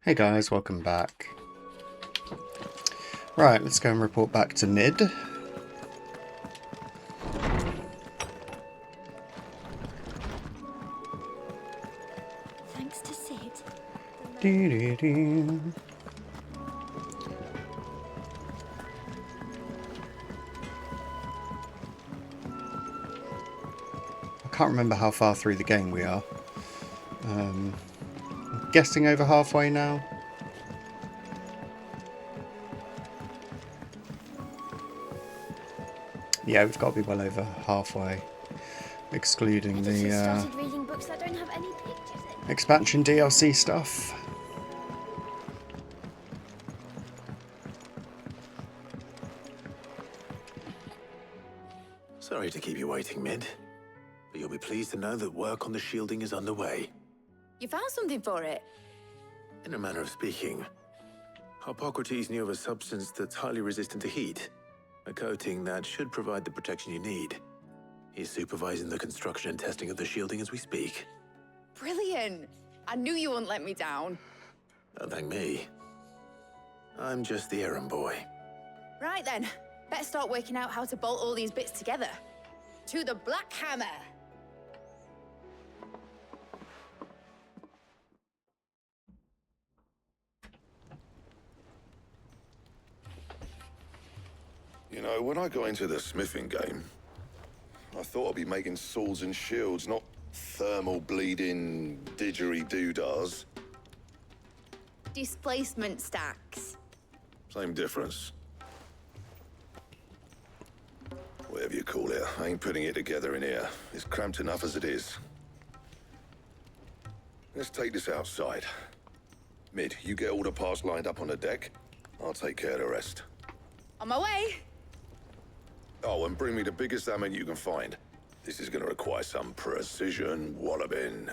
Hey guys, welcome back. Right, let's go and report back to Mid. Thanks to Sid. Doo-doo-doo. I can't remember how far through the game we are. I'm guessing over halfway now. Yeah, we've got to be well over halfway, excluding I just the started reading books that don't have any pictures in. expansion DLC stuff. Sorry to keep you waiting, Mid, but you'll be pleased to know that work on the shielding is underway. You found something for it? In a manner of speaking, Hippocrates knew of a substance that's highly resistant to heat, a coating that should provide the protection you need. He's supervising the construction and testing of the shielding as we speak. Brilliant! I knew you wouldn't let me down. Don't thank me. I'm just the errand boy. Right then, better start working out how to bolt all these bits together. To the Black Hammer! You know, when I got into the smithing game, I thought I'd be making swords and shields, not thermal bleeding didgeridoo-dahs. Displacement stacks. Same difference. Whatever you call it, I ain't putting it together in here. It's cramped enough as it is. Let's take this outside. Mid, you get all the parts lined up on the deck. I'll take care of the rest. On my way! Oh, and bring me the biggest hammer you can find. This is gonna require some precision walloping.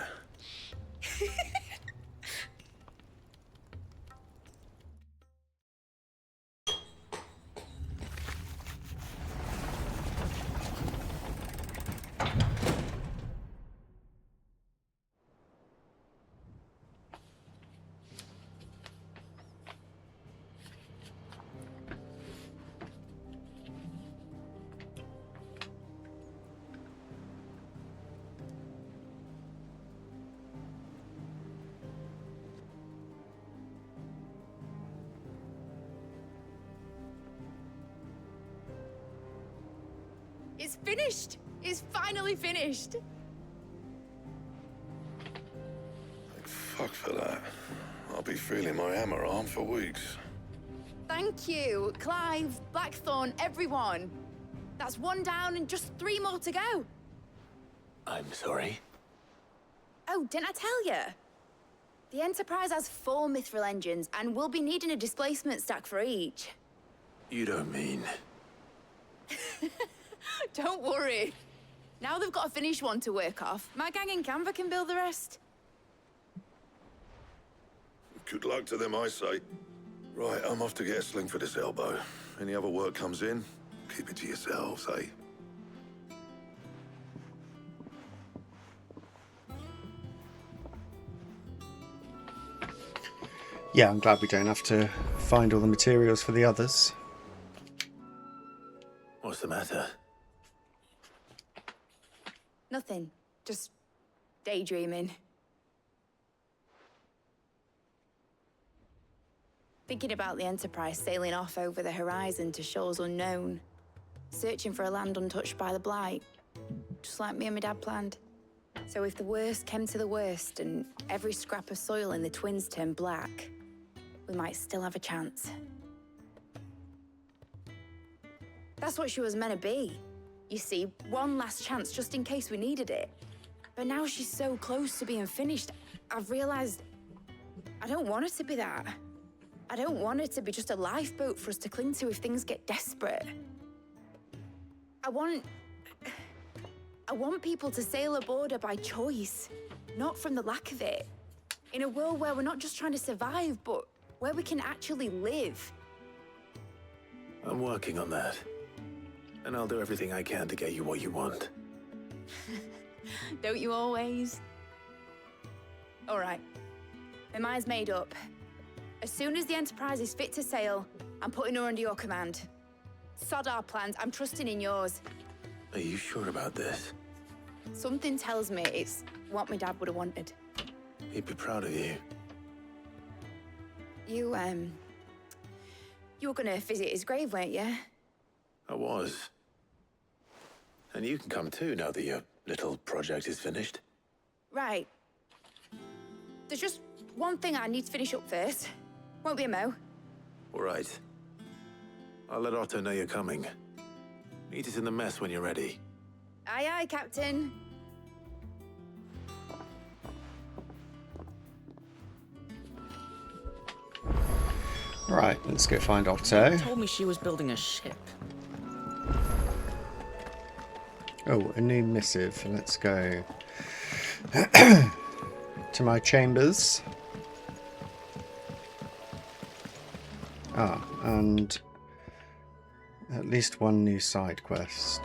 It's finished! It's finally finished! Thank fuck for that. I'll be feeling my hammer arm for weeks. Thank you, Clive, Blackthorn, everyone. That's one down and just 3 more to go. I'm sorry. Oh, didn't I tell you? The Enterprise has 4 mithril engines, and we'll be needing a displacement stack for each. You don't mean... Don't worry. Now they've got a finished one to work off. My gang in Canva can build the rest. Good luck to them, I say. Right, I'm off to get a sling for this elbow. Any other work comes in, keep it to yourselves, eh? Yeah, I'm glad we don't have to find all the materials for the others. What's the matter? Nothing. Just daydreaming. Thinking about the Enterprise sailing off over the horizon to shores unknown. Searching for a land untouched by the Blight. Just like me and my dad planned. So if the worst came to the worst and every scrap of soil in the Twins turned black, we might still have a chance. That's what she was meant to be. You see, one last chance just in case we needed it. But now she's so close to being finished, I've realized I don't want it to be that. I don't want it to be just a lifeboat for us to cling to if things get desperate. I want people to sail aboard her by choice, not from the lack of it. In a world where we're not just trying to survive, but where we can actually live. I'm working on that. And I'll do everything I can to get you what you want. Don't you always? All right. My mind's made up. As soon as the Enterprise is fit to sail, I'm putting her under your command. Sod our plans, I'm trusting in yours. Are you sure about this? Something tells me it's what my dad would have wanted. He'd be proud of you. You were gonna visit his grave, weren't you? I was. And you can come too now that your little project is finished. Right. There's just one thing I need to finish up first. Won't be a mo. All right. I'll let Otto know you're coming. Meet us in the mess when you're ready. Aye, aye, Captain. Right, let's go find Otto. Told me she was building a ship. Oh, a new missive. Let's go to my chambers. Ah, and at least one new side quest.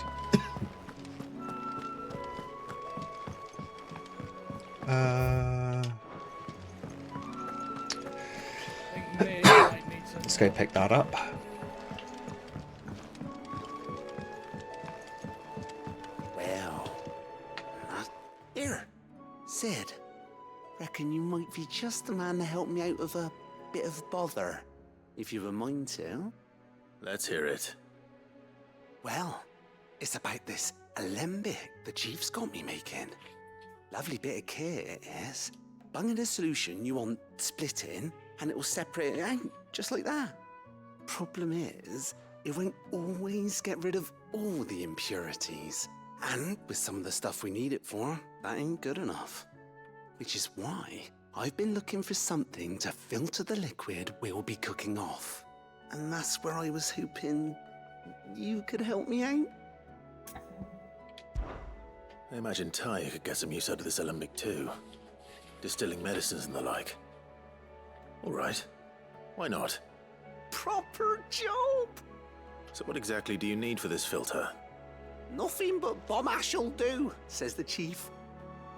Let's go pick that up. Well, here, Sid. Reckon you might be just the man to help me out of a bit of bother, if you've a mind to. Let's hear it. Well, it's about this alembic the chief's got me making. Lovely bit of kit it is. Bung in a solution you want splitting, and it will separate it out, just like that. Problem is, it won't always get rid of all the impurities. And with some of the stuff we need it for, that ain't good enough. Which is why I've been looking for something to filter the liquid we'll be cooking off. And that's where I was hoping you could help me out. I imagine Ty could get some use out of this alembic too. Distilling medicines and the like. All right. Why not? Proper job! So what exactly do you need for this filter? Nothing but bomb ash'll do, says the chief.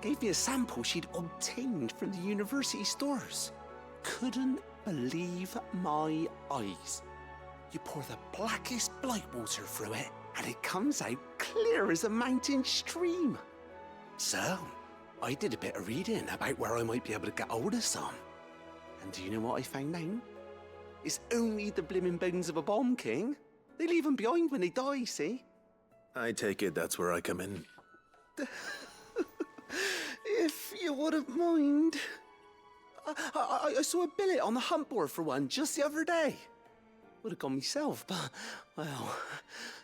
Gave me a sample she'd obtained from the university stores. Couldn't believe my eyes. You pour the blackest blight water through it, and it comes out clear as a mountain stream. So, I did a bit of reading about where I might be able to get hold of some. And do you know what I found out? It's only the blimmin' bones of a bomb king. They leave them behind when they die, see? I take it that's where I come in. If you wouldn't mind. I saw a billet on the hunt board for one just the other day. Would have gone myself, but, well,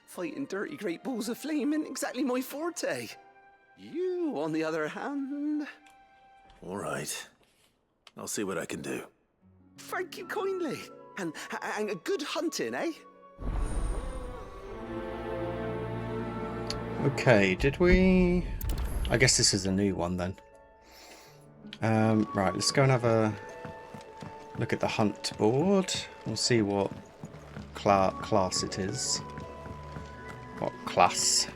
fighting dirty great balls of flame isn't exactly my forte. You, on the other hand... All right. I'll see what I can do. Thank you kindly. And a good hunting, eh? Okay, did we... I guess this is a new one then. Right, let's go and have a look at the hunt board. We'll see what class it is. What class?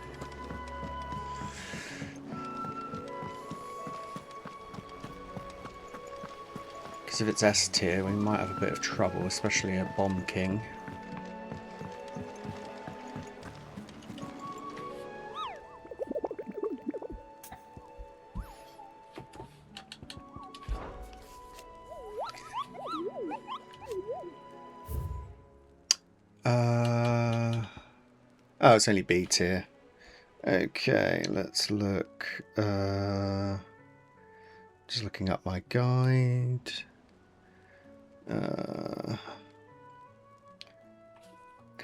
Because if it's S tier, we might have a bit of trouble, especially a Bomb King. Oh, it's only B tier. Okay, let's look. Just looking up my guide. Can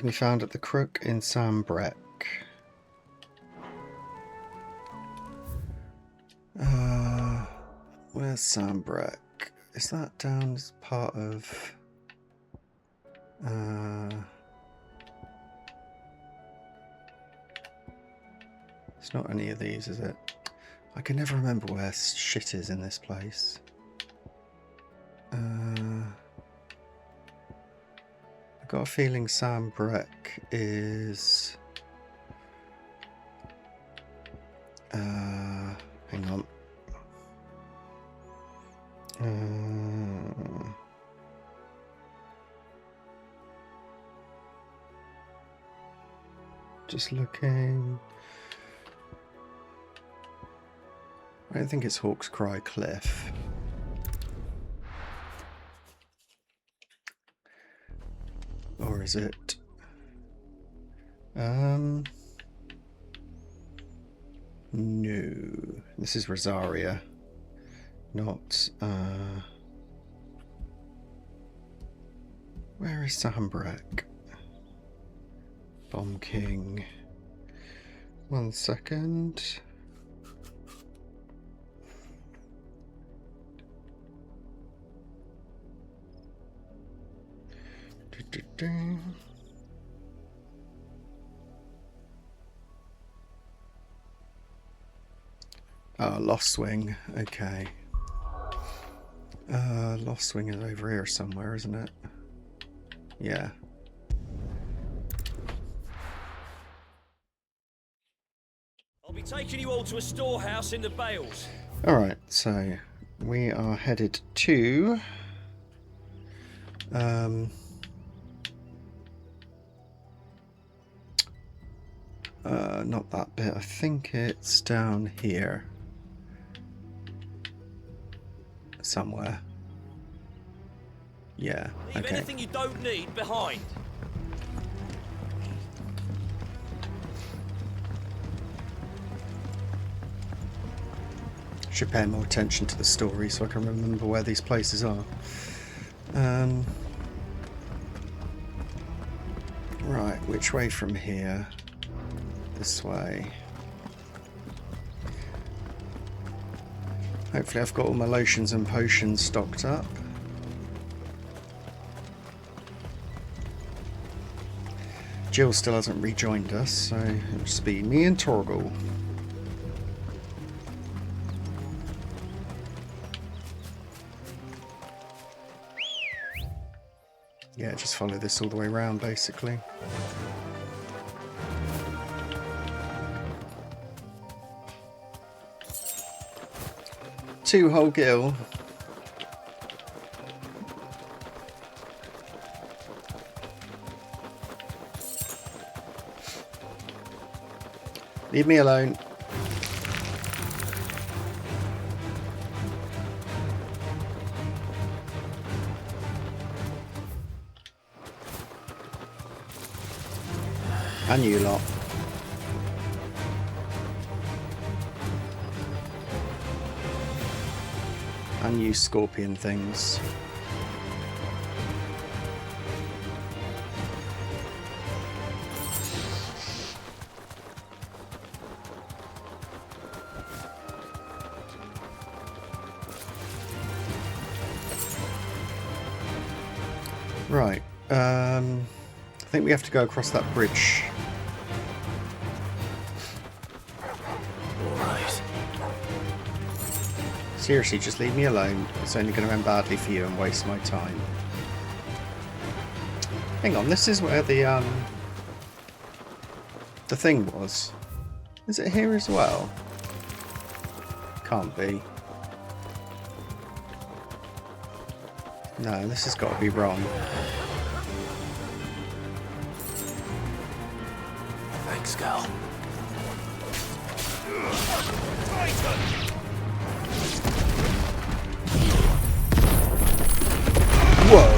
be found at the Crook in Sambrek. Where's Sambrek? Is that down as part of... It's not any of these, is it? I can never remember where shit is in this place. I've got a feeling Sambrek is... hang on. Just looking. I don't think it's Hawk's Cry Cliff. Or is it? No. This is Rosaria. Not, where is Sambrek? Bomb King. 1 second. Oh, Lost Swing. Okay. Lost Swing is over here somewhere, isn't it? Yeah. I'll be taking you all to a storehouse in the Bales. Alright, so we are headed to not that bit. I think it's down here somewhere. Yeah, Leave okay. anything you don't need behind. Should pay more attention to the story so I can remember where these places are. Right, which way from here? This way. Hopefully I've got all my lotions and potions stocked up. Jill still hasn't rejoined us, so it'll just be me and Torgal. Yeah, just follow this all the way around, basically. Two whole gill. Leave me alone. And you lot. And you scorpion things. Right. I think we have to go across that bridge. Alright. Seriously, just leave me alone. It's only going to end badly for you and waste my time. Hang on, this is where the thing was. Is it here as well? Can't be. No, this has got to be wrong. Thanks, Gal. Whoa!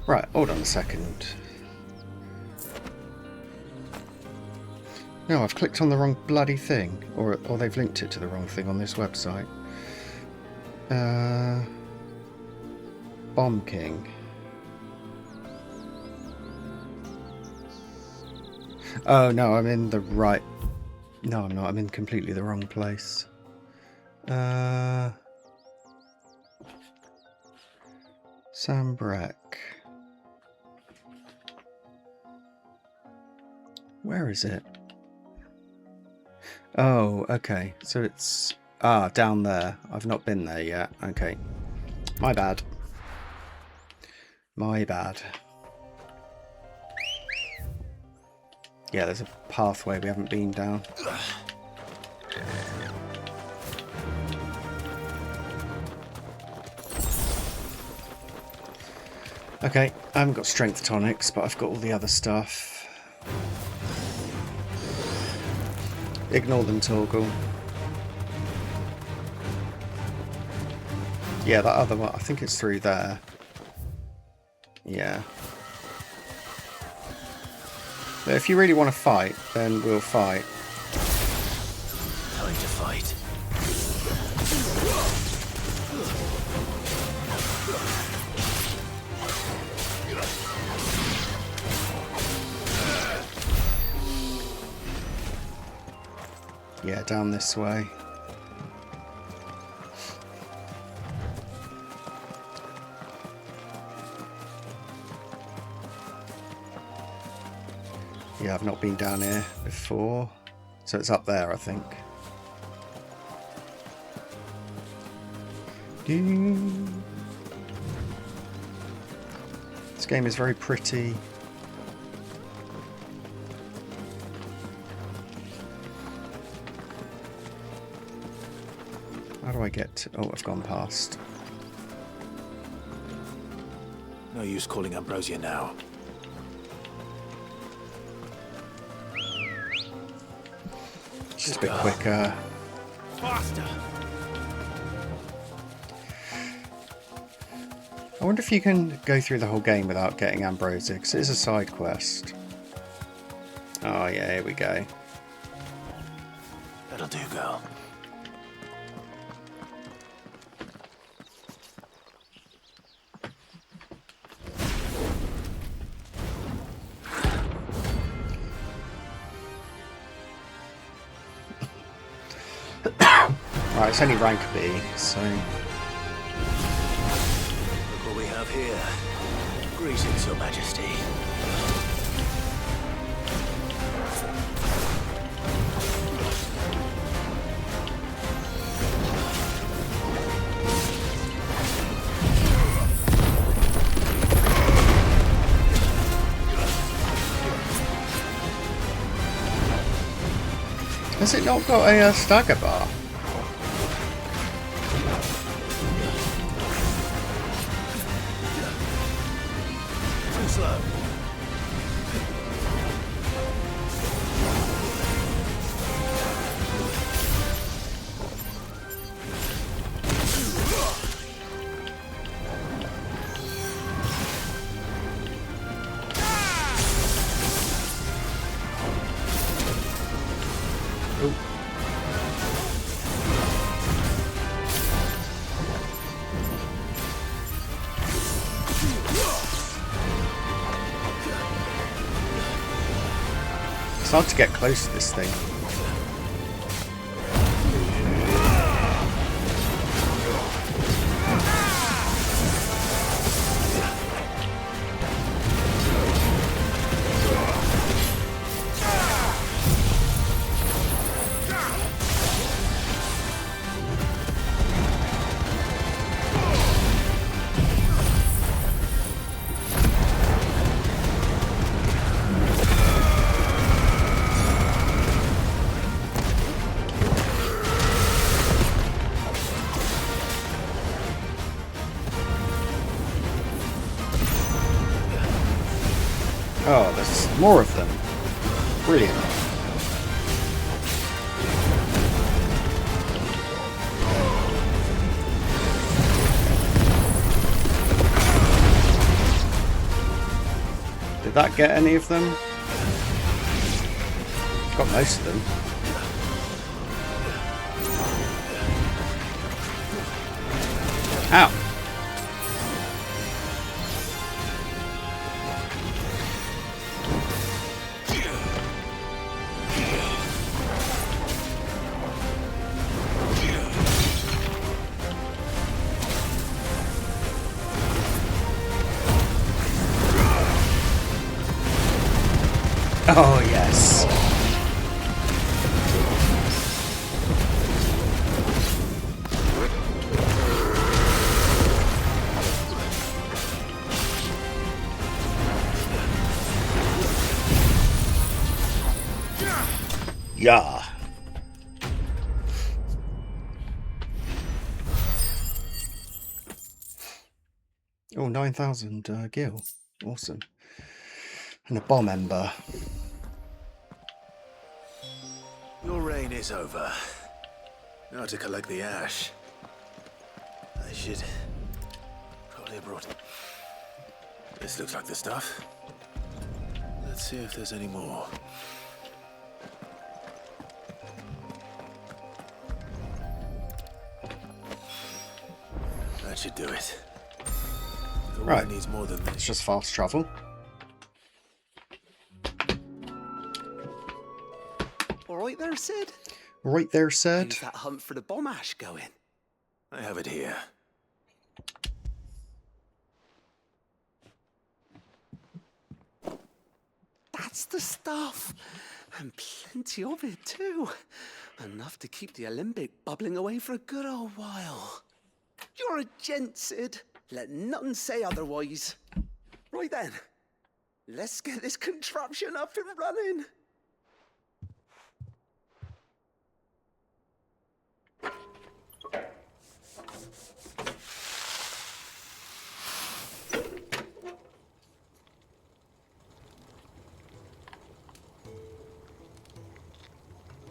Right, hold on a second. No, I've clicked on the wrong bloody thing. Or they've linked it to the wrong thing on this website. Bomb King. Oh, no, I'm in the right... No, I'm not. I'm in completely the wrong place. Sambrek. Where is it? Oh, okay. So it's... Ah, down there. I've not been there yet. Okay. My bad. My bad. Yeah, there's a pathway we haven't been down. Okay, I haven't got strength tonics, but I've got all the other stuff. Ignore them, Torgal. Yeah, that other one, I think it's through there. Yeah. But if you really want to fight, then we'll fight. Time to fight. Yeah, down this way. Yeah, I've not been down here before. So it's up there, I think. This game is very pretty. How do I get to... Oh, I've gone past. No use calling Ambrosia now. Just a bit quicker. Faster! I wonder if you can go through the whole game without getting Ambrosia, because it is a side quest. Oh yeah, here we go. That'll do, girl. Right, it's only rank B, so... Look what we have here. Greetings, Your Majesty. Has it not got a stagger bar? Too slow. It's hard to get close to this thing. Oh, there's more of them. Brilliant. Did that get any of them? Got most of them. Ow. Oh, yes. Yeah. Oh, 9,000 gil. Awesome. And a bomb ember. Your reign is over. Now to collect the ash. I should probably have brought... This looks like the stuff. Let's see if there's any more. That should do it. The Right. one needs more than It's this. just fast travel. All right there, Sid? Right there, Sid. How's that hunt for the bomb ash going? I have it here. That's the stuff. And plenty of it, too. Enough to keep the alembic bubbling away for a good old while. You're a gent, Sid. Let nothing say otherwise. Right then. Let's get this contraption up and running.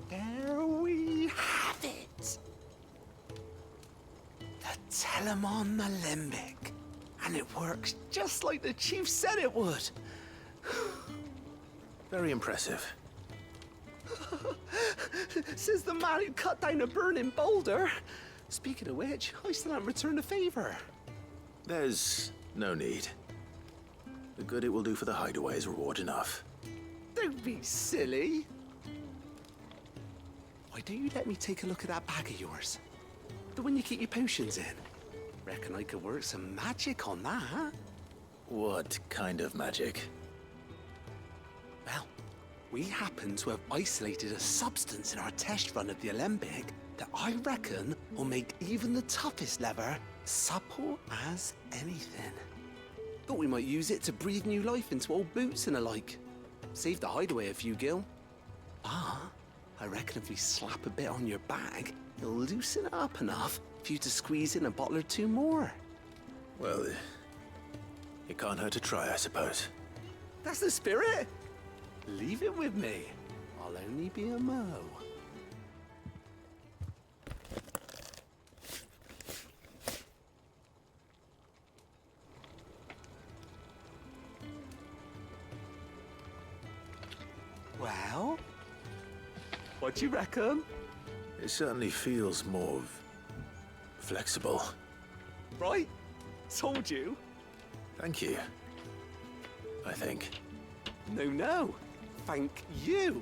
There we have it. The Telemon Alembic. And it works just like the chief said it would. Very impressive. Says the man who cut down a burning boulder. Speaking of which, I still haven't returned the favor. There's no need. The good it will do for the hideaway is reward enough. Don't be silly. Why don't you let me take a look at that bag of yours? The one you keep your potions in. Reckon I could work some magic on that, huh? What kind of magic? Well, we happen to have isolated a substance in our test run of the alembic that I reckon will make even the toughest lever supple as anything. Thought we might use it to breathe new life into old boots and the like. Save the hideaway a few gil. Ah, I reckon if we slap a bit on your bag, it'll loosen it up enough for you to squeeze in a bottle or two more. Well, it can't hurt to try, I suppose. That's the spirit. Leave it with me. I'll only be a mo. Well, what do you reckon? It certainly feels more flexible. Right? Told you. Thank you. I think. No. Thank you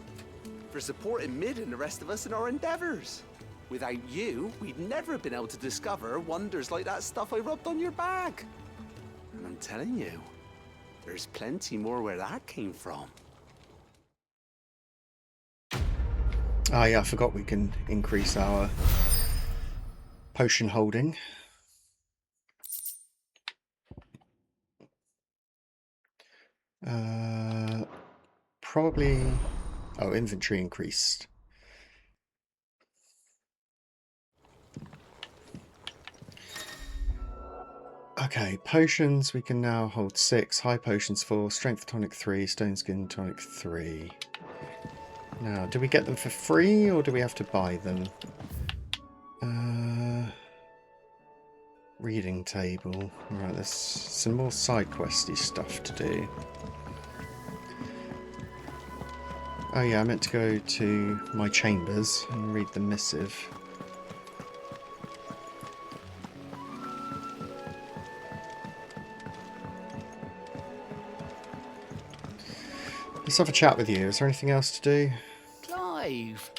for supporting Mid and the rest of us in our endeavors. Without you, we'd never have been able to discover wonders like that stuff I rubbed on your bag. And I'm telling you, there's plenty more where that came from. Ah, yeah, I forgot we can increase our potion holding. Probably... Oh, inventory increased. Okay, potions, we can now hold 6. High potions 4, strength tonic 3, stone skin tonic 3. Now, do we get them for free or do we have to buy them? Reading table. Right, there's some more side questy stuff to do. Oh yeah, I meant to go to my chambers and read the missive. Let's have a chat with you. Is there anything else to do? Clive,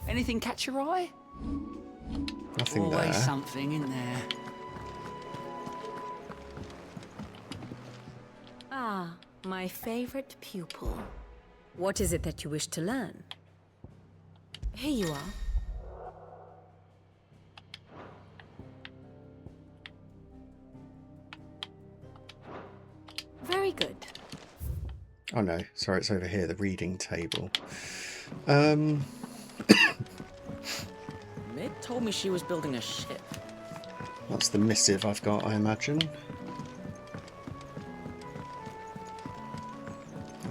anything catch your eye? Nothing Always there. something in there. Ah, my favorite pupil. What is it that you wish to learn? Here you are. Very good. Oh no, sorry, it's over here, the reading table. Mid told me she was building a ship. That's the missive I've got, I imagine.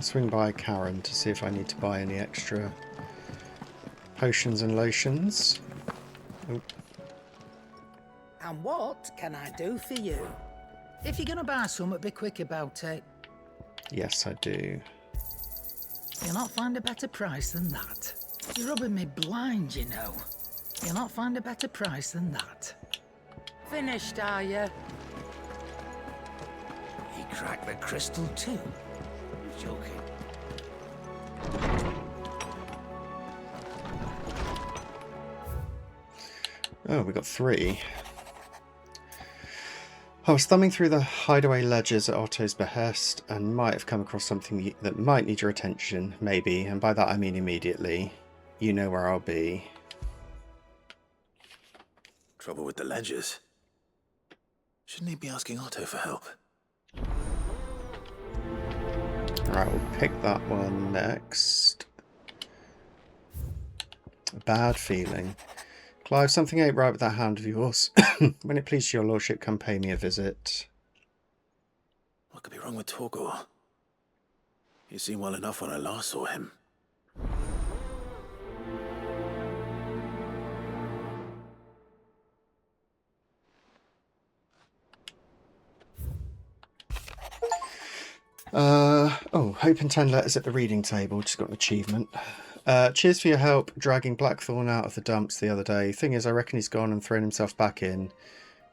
I'll swing by Karen to see if I need to buy any extra potions and lotions. Oop. And what can I do for you? If you're gonna buy something, be quick about it. Yes, I do. You'll not find a better price than that. You're rubbing me blind, you know. You'll not find a better price than that. Finished, are you? He cracked the crystal too. Joking. Oh, we got 3. I was thumbing through the hideaway ledgers at Otto's behest and might have come across something that might need your attention, maybe, and by that I mean immediately. You know where I'll be. Trouble with the ledgers? Shouldn't he be asking Otto for help? Alright, we'll pick that one next. A bad feeling. Clive, something ain't right with that hand of yours. When it pleases your lordship, come pay me a visit. What could be wrong with Torgal? He seemed well enough when I last saw him. Hope and 10 letters at the reading table. Just got an achievement. Cheers for your help dragging Blackthorn out of the dumps the other day. Thing is, I reckon he's gone and thrown himself back in,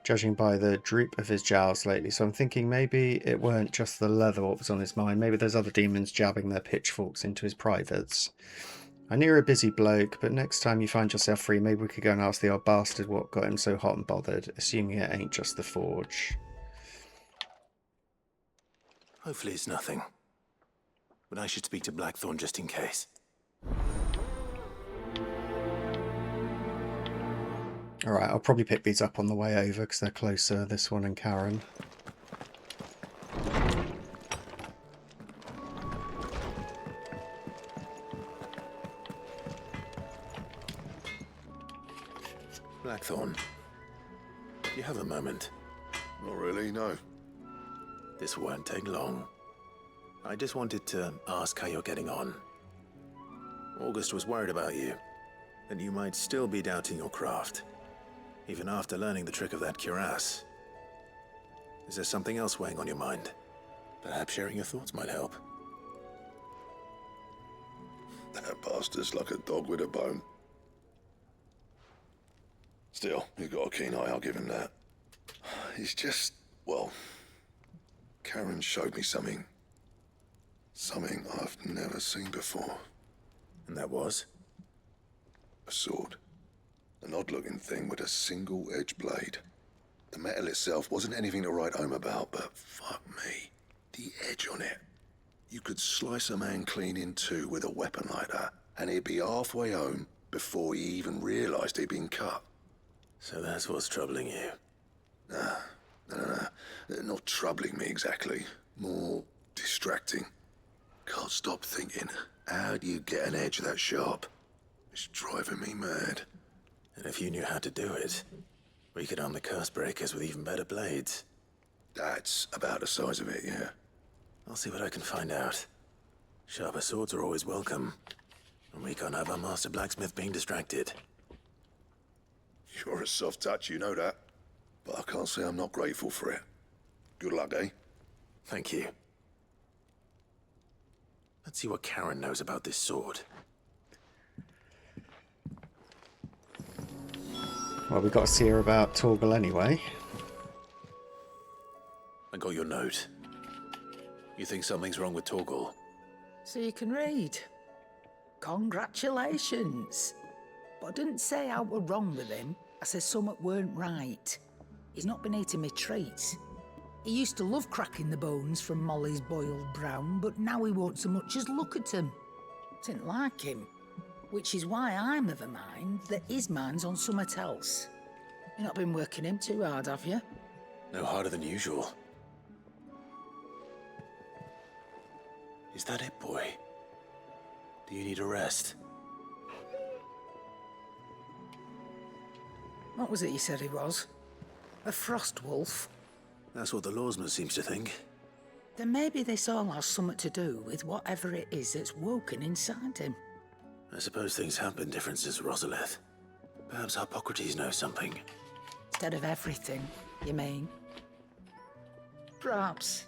judging by the droop of his jowls lately. So I'm thinking maybe it weren't just the leather what was on his mind. Maybe there's other demons jabbing their pitchforks into his privates. I knew you're a busy bloke, but next time you find yourself free, maybe we could go and ask the old bastard what got him so hot and bothered, assuming it ain't just the forge. Hopefully it's nothing. But I should speak to Blackthorn just in case. Alright, I'll probably pick these up on the way over because they're closer, this one and Karen. Blackthorn, do you have a moment? Not really, no. This won't take long. I just wanted to ask how you're getting on. August was worried about you, that you might still be doubting your craft, even after learning the trick of that cuirass. Is there something else weighing on your mind? Perhaps sharing your thoughts might help. That bastard's like a dog with a bone. Still, you've got a keen eye, I'll give him that. He's just, well, Karen showed me something. Something I've never seen before. And that was? A sword. An odd-looking thing with a single-edged blade. The metal itself wasn't anything to write home about, but fuck me, the edge on it. You could slice a man clean in two with a weapon like that, and he'd be halfway home before he even realised he'd been cut. So that's what's troubling you? No. Not troubling me exactly. More distracting. Can't stop thinking, how do you get an edge that sharp? It's driving me mad. And if you knew how to do it, we could arm the curse breakers with even better blades. That's about the size of it, yeah. I'll see what I can find out. Sharper swords are always welcome. And we can't have our master blacksmith being distracted. You're a soft touch, you know that. But I can't say I'm not grateful for it. Good luck, eh? Thank you. Let's see what Karen knows about this sword. Well, we've got to see her about Torgal anyway. I got your note. You think something's wrong with Torgal? So you can read. Congratulations. But I didn't say I were wrong with him. I said something weren't right. He's not been eating me treats. He used to love cracking the bones from Molly's boiled brown, but now he won't so much as look at him. Didn't like him. Which is why I'm of a mind that his mind's on something else. You've not been working him too hard, have you? No harder than usual. Is that it, boy? Do you need a rest? What was it you said he was? A frost wolf? That's what the lawsman seems to think. Then maybe this all has something to do with whatever it is that's woken inside him. I suppose things have been different since Rosalith. Perhaps Hippocrates knows something. Instead of everything, you mean? Perhaps.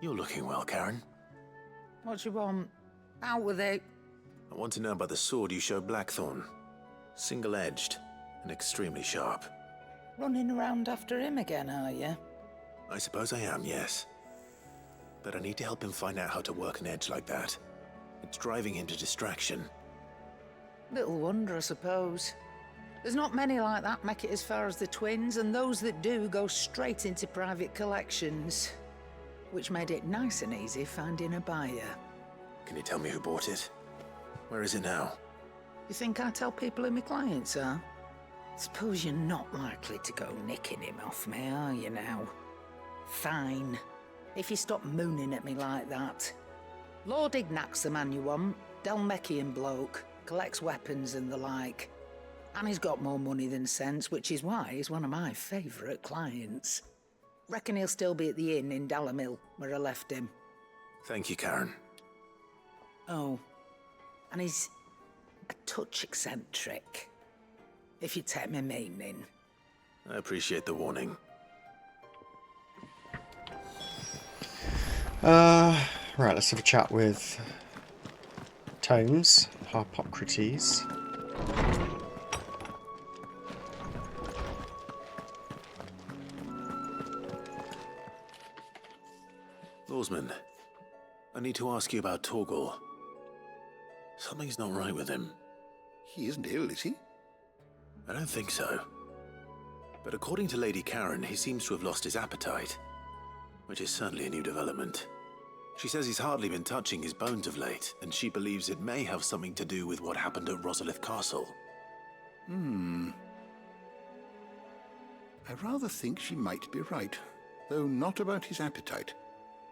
You're looking well, Karen. What do you want? Out with it. I want to know about the sword you showed Blackthorn. Single-edged and extremely sharp. Running around after him again, are you? I suppose I am, yes. But I need to help him find out how to work an edge like that. It's driving him to distraction. Little wonder, I suppose. There's not many like that make it as far as the twins, and those that do go straight into private collections. Which made it nice and easy finding a buyer. Can you tell me who bought it? Where is it now? You think I tell people who my clients are? Suppose you're not likely to go nicking him off me, are you now? Fine. If you stop mooning at me like that. Lord Ignac's the man you want. Dalmekian bloke. Collects weapons and the like. And he's got more money than sense, which is why he's one of my favourite clients. Reckon he'll still be at the inn in Dalamil, where I left him. Thank you, Karen. Oh, and he's a touch eccentric, if you take my meaning. I appreciate the warning. Right, let's have a chat with Tomes, Hippocrates. Lawsman, I need to ask you about Torgal. Something's not right with him. He isn't ill, is he? I don't think so. But according to Lady Karen, he seems to have lost his appetite, which is certainly a new development. She says he's hardly been touching his bones of late, and she believes it may have something to do with what happened at Rosalith Castle. I rather think she might be right, though not about his appetite.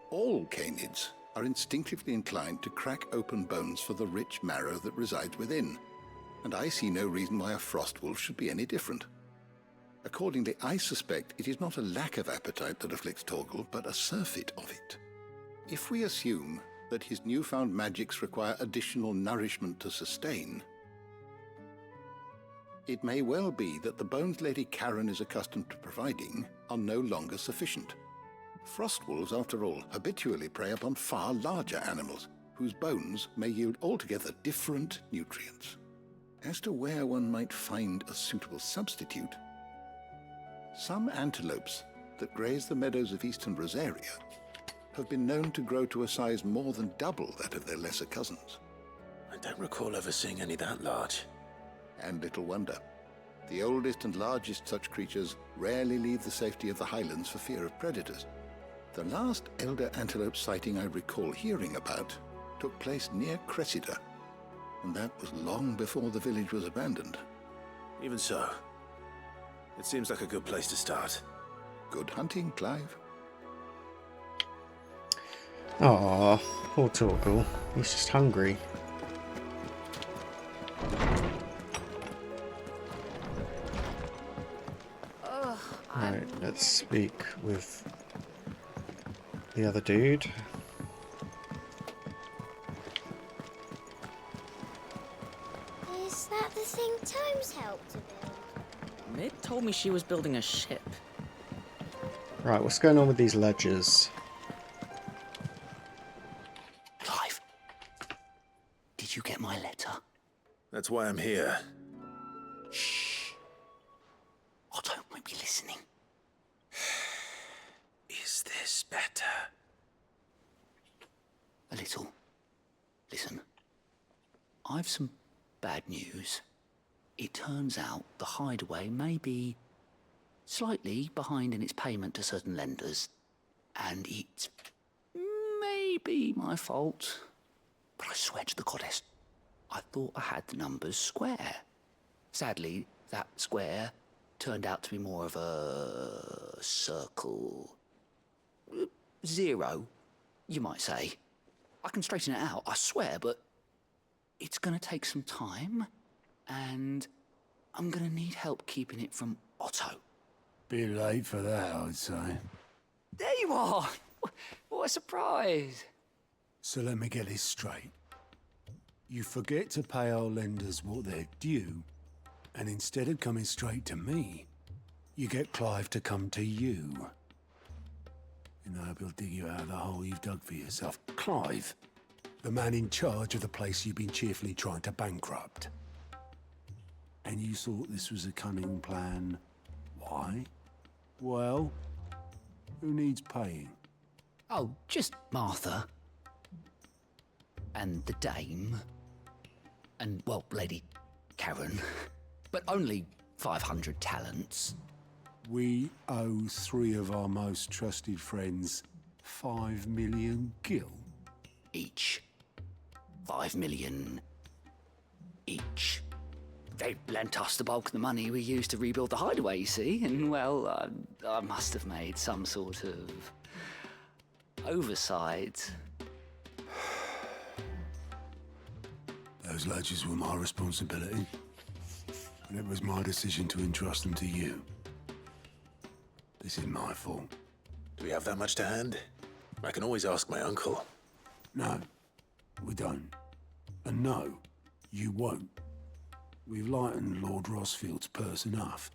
All canids are instinctively inclined to crack open bones for the rich marrow that resides within, and I see no reason why a frost wolf should be any different. Accordingly, I suspect it is not a lack of appetite that afflicts Torgal, but a surfeit of it. If we assume that his newfound magics require additional nourishment to sustain, it may well be that the bones Lady Karen is accustomed to providing are no longer sufficient. Frost wolves, after all, habitually prey upon far larger animals, whose bones may yield altogether different nutrients. As to where one might find a suitable substitute, some antelopes that graze the meadows of eastern Rosaria have been known to grow to a size more than double that of their lesser cousins. I don't recall ever seeing any that large. And little wonder. The oldest and largest such creatures rarely leave the safety of the highlands for fear of predators. The last elder antelope sighting I recall hearing about took place near Cressida, and that was long before the village was abandoned. Even so, it seems like a good place to start. Good hunting, Clive. Aw, poor Torgal. He's just hungry. Right, let's speak with the other dude. Is that the thing Tomes helped to build? Mid told me she was building a ship. Right, what's going on with these ledgers? Clive, did you get my letter? That's why I'm here. Shh. Otto might be listening. Is this better? A little. Listen, I've some bad news. It turns out the hideaway may be slightly behind in its payment to certain lenders, and it may be my fault. But I swear to the goddess, I thought I had the numbers square. Sadly, that square turned out to be more of a circle. Zero, you might say. I can straighten it out, I swear, but it's gonna take some time, and I'm gonna need help keeping it from Otto. Bit late for that, I'd say. There you are! What a surprise! So let me get this straight. You forget to pay our lenders what they're due, and instead of coming straight to me, you get Clive to come to you. In the hope he'll dig you out of the hole you've dug for yourself. Clive, the man in charge of the place you've been cheerfully trying to bankrupt. And you thought this was a cunning plan. Why? Well, who needs paying? Oh, just Martha. And the dame. And, well, Lady Karen. But only 500 talents. We owe 3 of our most trusted friends 5 million gil. Each. 5 million each. They lent us the bulk of the money we used to rebuild the hideaway, you see, and, well, I must have made some sort of oversight. Those ledgers were my responsibility, and it was my decision to entrust them to you. This is my fault. Do we have that much to hand? I can always ask my uncle. No, we don't. And no, you won't. We've lightened Lord Rossfield's purse enough.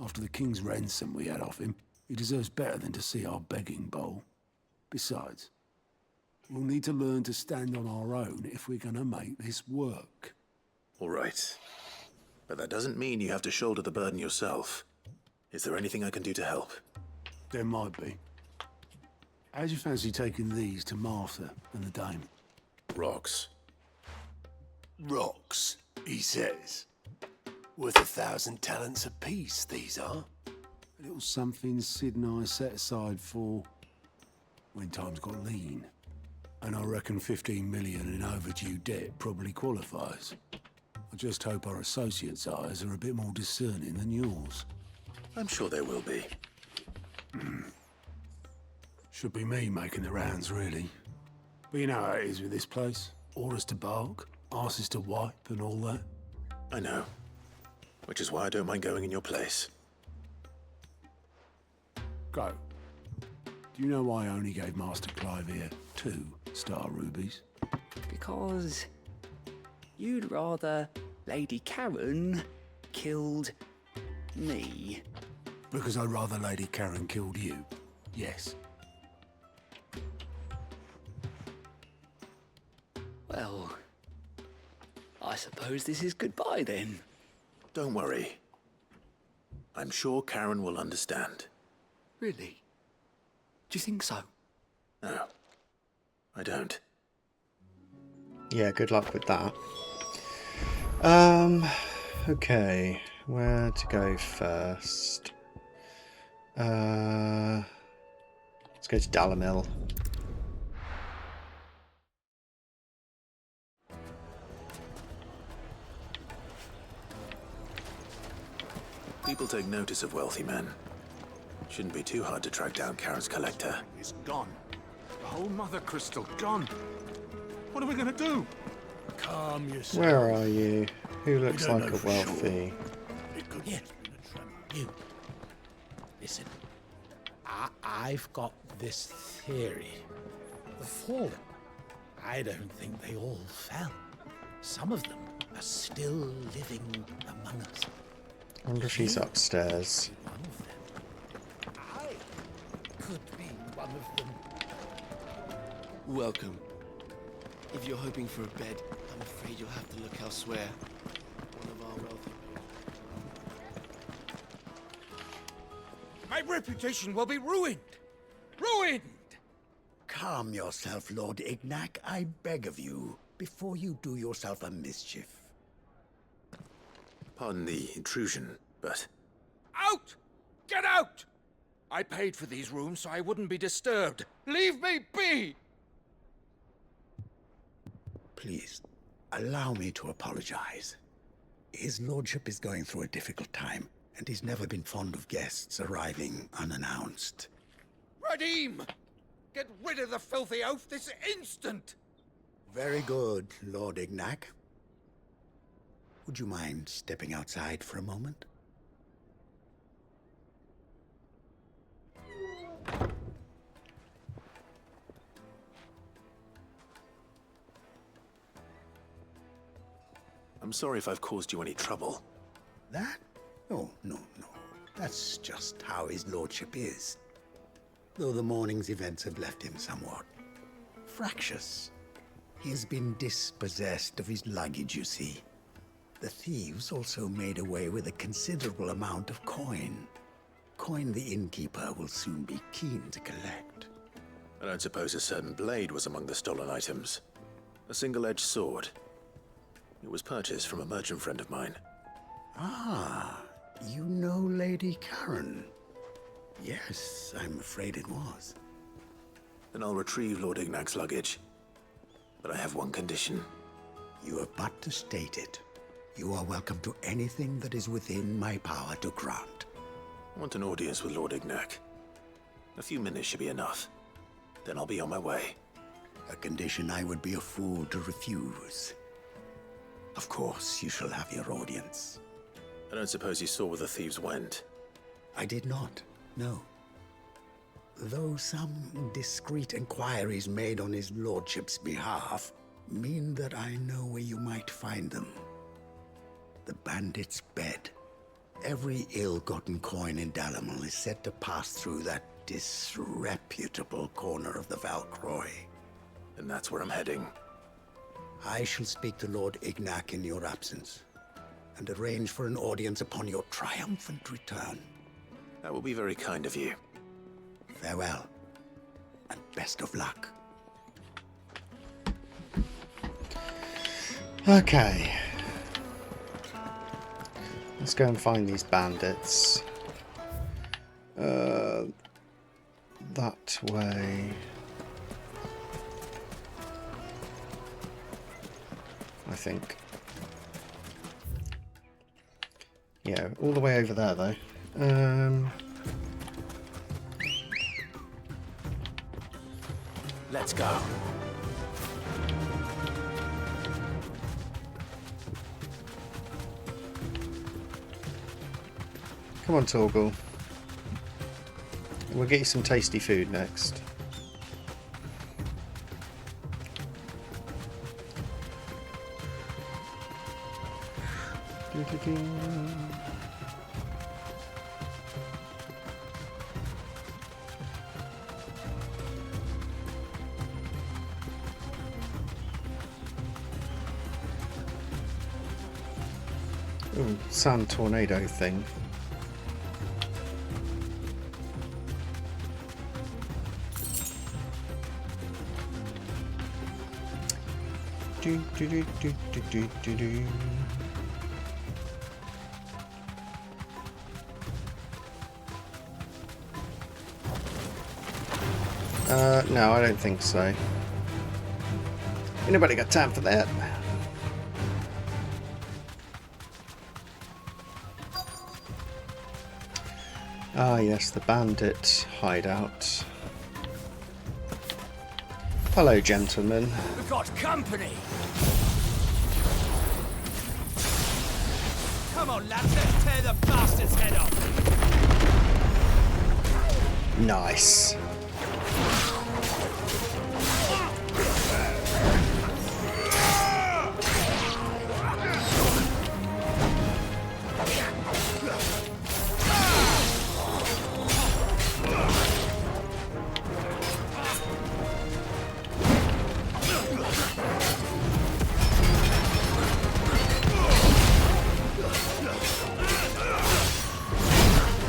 After the king's ransom we had off him, he deserves better than to see our begging bowl. Besides, we'll need to learn to stand on our own if we're gonna make this work. All right. But that doesn't mean you have to shoulder the burden yourself. Is there anything I can do to help? There might be. How'd you fancy taking these to Martha and the dame? Rocks. Rocks, he says. Worth 1,000 talents apiece, these are. A little something Sid and I set aside for when times got lean. And I reckon 15 million in overdue debt probably qualifies. I just hope our associates' eyes are a bit more discerning than yours. I'm sure there will be. Should be me making the rounds, really. But you know how it is with this place. Orders to bark, arses to wipe, and all that. I know. Which is why I don't mind going in your place. Go. Do you know why I only gave Master Clive here 2 star rubies? Because you'd rather Lady Karen killed me. Because I'd rather Lady Karen killed you. Yes. Well, I suppose this is goodbye then. Don't worry. I'm sure Karen will understand. Really? Do you think so? No, I don't. Yeah, good luck with that. Okay, where to go first? Let's go to Dalamil. People take notice of wealthy men. Shouldn't be too hard to track down Karen's collector. It's gone. The whole mother crystal gone. What are we gonna do? Calm yourself. Where are you? Who looks don't like know a for wealthy? It could Yeah. have been a tremor. You. Listen. I've got this theory. The fallen. I don't think they all fell. Some of them are still living among us. I wonder if she's upstairs. One of them. I could be one of them. Welcome. If you're hoping for a bed, I'm afraid you'll have to look elsewhere. One of our wealthy My reputation will be ruined. Ruined! Calm yourself, Lord Ignac, I beg of you, before you do yourself a mischief. Pardon the intrusion, but... Out! Get out! I paid for these rooms so I wouldn't be disturbed. Leave me be! Please, allow me to apologize. His lordship is going through a difficult time, and he's never been fond of guests arriving unannounced. Radim! Get rid of the filthy oaf this instant! Very good, Lord Ignac. Would you mind stepping outside for a moment? I'm sorry if I've caused you any trouble. That? Oh, no. That's just how his lordship is. Though the morning's events have left him somewhat fractious. He has been dispossessed of his luggage, you see. The thieves also made away with a considerable amount of coin. Coin the innkeeper will soon be keen to collect. I don't suppose a certain blade was among the stolen items. A single-edged sword. It was purchased from a merchant friend of mine. Ah, you know Lady Karen? Yes, I'm afraid it was. Then I'll retrieve Lord Ignac's luggage. But I have one condition. You have but to state it. You are welcome to anything that is within my power to grant. I want an audience with Lord Ignac. A few minutes should be enough. Then I'll be on my way. A condition I would be a fool to refuse. Of course, you shall have your audience. I don't suppose you saw where the thieves went? I did not, no. Though some discreet inquiries made on his lordship's behalf mean that I know where you might find them. The bandit's bed. Every ill-gotten coin in Dalamal is said to pass through that disreputable corner of the Valcroy. And that's where I'm heading. I shall speak to Lord Ignac in your absence, and arrange for an audience upon your triumphant return. That will be very kind of you. Farewell, and best of luck. Okay. Let's go and find these bandits. That way. I think. Yeah, all the way over there though. Let's go. Come on, Torgal. We'll get you some tasty food next. Ooh, sand tornado thing. Do, do, do, do, do, do, do, do. No, I don't think so. Anybody got time for that? Ah, yes, the bandit hideout. Hello, gentlemen. We've got company! Come on, lads, let's tear the bastard's head off! Nice.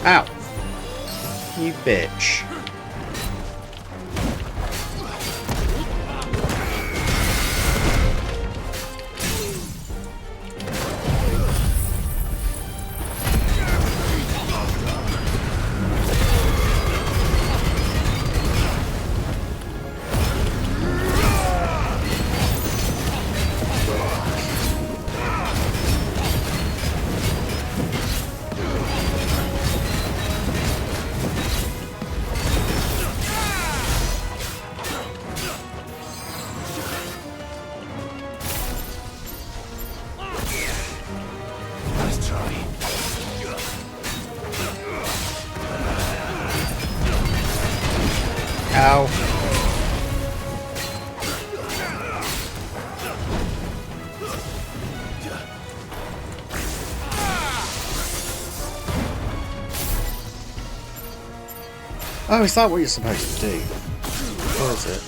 Ow! You bitch. Ow. Oh, is that what you're supposed to do? Or is it?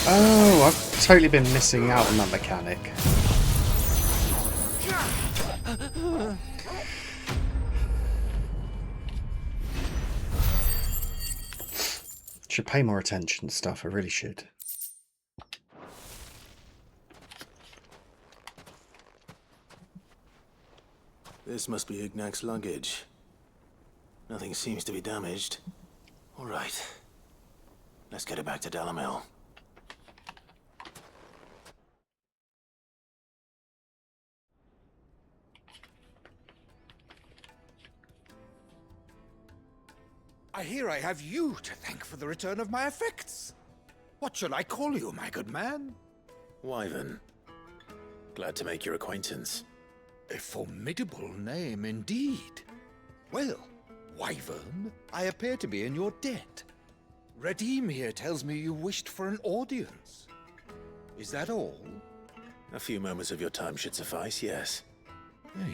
Oh, I've totally been missing out on that mechanic. Should pay more attention to stuff, I really should. This must be Ignac's luggage. Nothing seems to be damaged. All right. Let's get it back to Dalamil. I hear I have you to thank for the return of my effects. What shall I call you, my good man? Wyvern. Glad to make your acquaintance. A formidable name indeed. Well, Wyvern, I appear to be in your debt. Redeem here tells me you wished for an audience. Is that all? A few moments of your time should suffice, yes.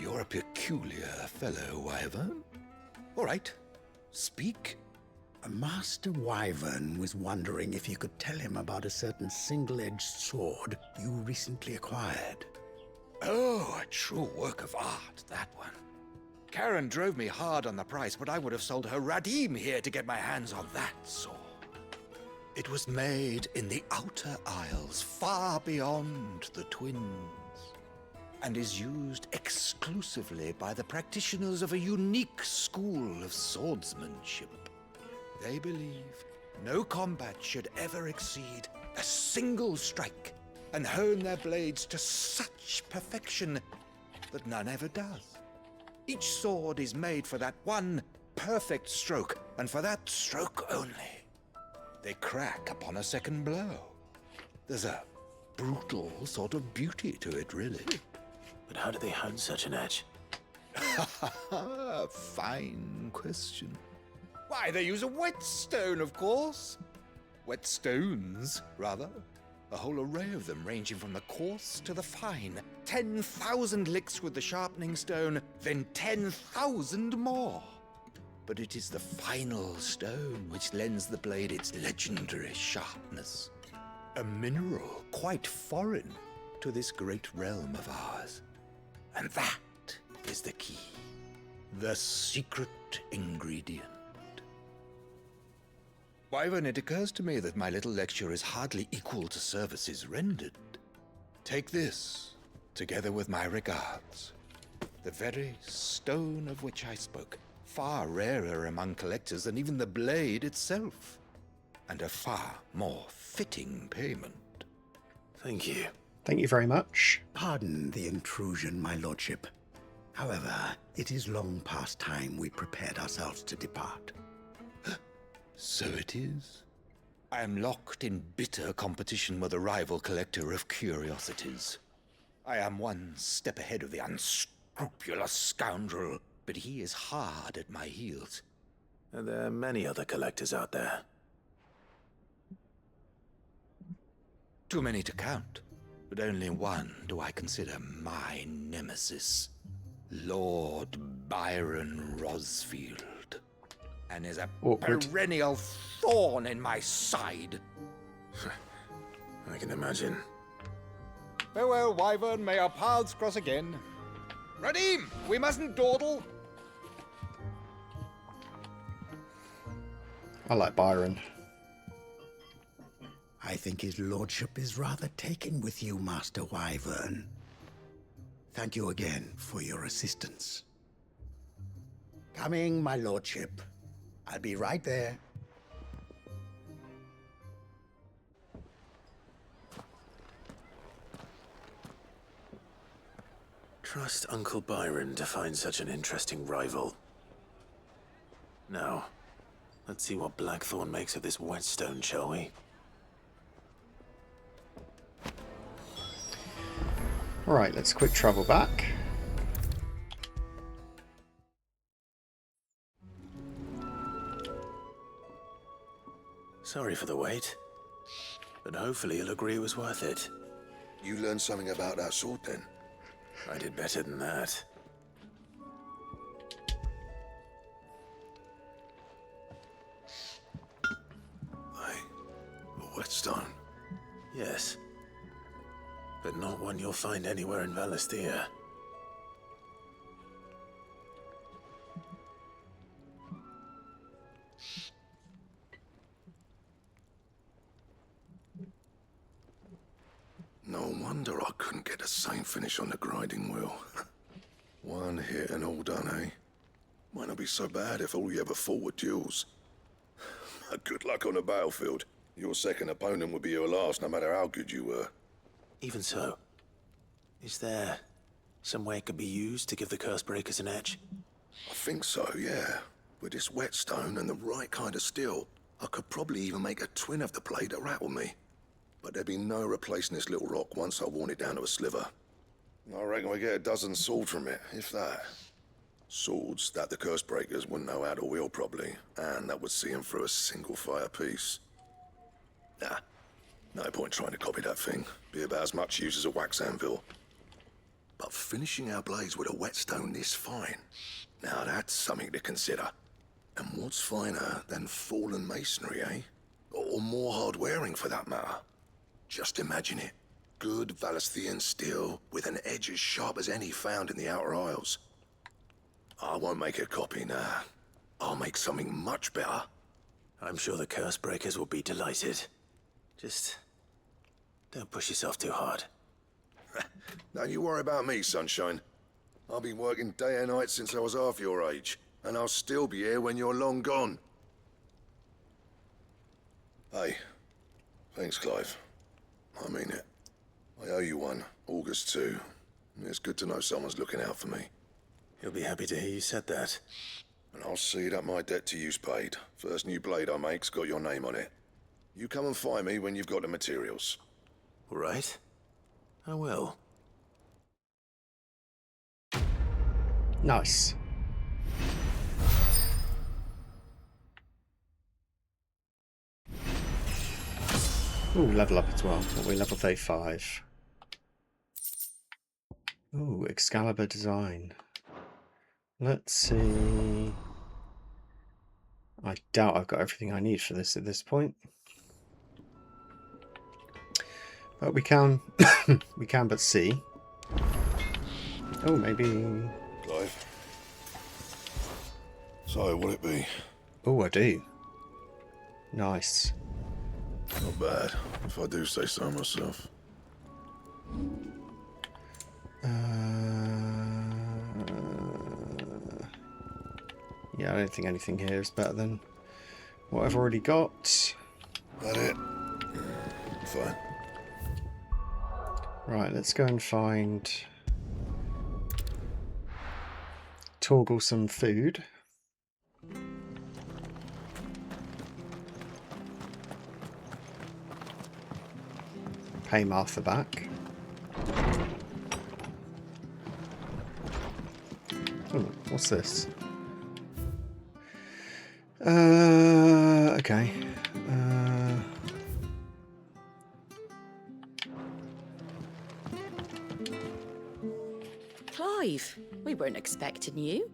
You're a peculiar fellow, Wyvern. All right. Speak. Master Wyvern was wondering if you could tell him about a certain single-edged sword you recently acquired. Oh, a true work of art, that one. Karen drove me hard on the price, but I would have sold her Radim here to get my hands on that sword. It was made in the Outer Isles, far beyond the Twins, and is used exclusively by the practitioners of a unique school of swordsmanship. They believe no combat should ever exceed a single strike, and hone their blades to such perfection that none ever does. Each sword is made for that one perfect stroke, and for that stroke only. They crack upon a second blow. There's a brutal sort of beauty to it, really. But how do they hone such an edge? Fine question. Why, they use a whetstone, of course. Whetstones, rather. A whole array of them, ranging from the coarse to the fine. 10,000 licks with the sharpening stone, then 10,000 more. But it is the final stone which lends the blade its legendary sharpness. A mineral quite foreign to this great realm of ours. And that is the key. The secret ingredient. Wyvern, it occurs to me that my little lecture is hardly equal to services rendered. Take this, together with my regards. The very stone of which I spoke, far rarer among collectors than even the blade itself, and a far more fitting payment. Thank you. Thank you very much. Pardon the intrusion, my lordship. However, it is long past time we prepared ourselves to depart. So it is. I am locked in bitter competition with a rival collector of curiosities. I am one step ahead of the unscrupulous scoundrel, but he is hard at my heels. And there are many other collectors out there. Too many to count, but only one do I consider my nemesis. Lord Byron Rosfield. And is a perennial thorn in my side. I can imagine. Farewell, Wyvern. May our paths cross again. Radim, we mustn't dawdle. I like Byron. I think his lordship is rather taken with you, Master Wyvern. Thank you again for your assistance. Coming, my lordship. I'll be right there. Trust Uncle Byron to find such an interesting rival. Now, let's see what Blackthorn makes of this whetstone, shall we? Alright, let's quick travel back. Sorry for the wait, but hopefully you'll agree it was worth it. You learned something about that sword, then? I did better than that. whetstone. Yes. But not one you'll find anywhere in Valisthea. No wonder I couldn't get the same finish on the grinding wheel. One hit and all done, eh? Might not be so bad if all you ever fought were duels. Good luck on the battlefield. Your second opponent would be your last, no matter how good you were. Even so, is there some way it could be used to give the curse breakers an edge? I think so, yeah. With this whetstone and the right kind of steel, I could probably even make a twin of the blade that rattled me. But there'd be no replacing this little rock once I worn it down to a sliver. I reckon we get a dozen swords from it, if that. Swords that the curse breakers wouldn't know how to wield properly, and that would see them through a single fire piece. Nah, no point trying to copy that thing. Be about as much use as a wax anvil. But finishing our blades with a whetstone this fine, now that's something to consider. And what's finer than fallen masonry, eh? Or more hard-wearing, for that matter. Just imagine it. Good Valisthean steel with an edge as sharp as any found in the Outer Isles. I won't make a copy, nah. I'll make something much better. I'm sure the curse breakers will be delighted. Just don't push yourself too hard. Don't you worry about me, sunshine. I've been working day and night since I was half your age, and I'll still be here when you're long gone. Hey, thanks, Clive. I mean it. I owe you one, August too. It's good to know someone's looking out for me. He'll be happy to hear you said that. And I'll see that my debt to you's paid. First new blade I make's got your name on it. You come and find me when you've got the materials. All right. I will. Nice. Ooh, level up as well. We're level 35. Ooh, Excalibur design. Let's see. I doubt I've got everything I need for this at this point. But we can we can but see. Oh, maybe. Clive. So, what'll it be? Oh, I do. Nice. Not bad, if I do say so myself. Yeah, I don't think anything here is better than what I've already got. That it? Fine. Right, let's go and find Torgal some food. Pay Martha back. Oh, what's this? Okay. Clive, we weren't expecting you.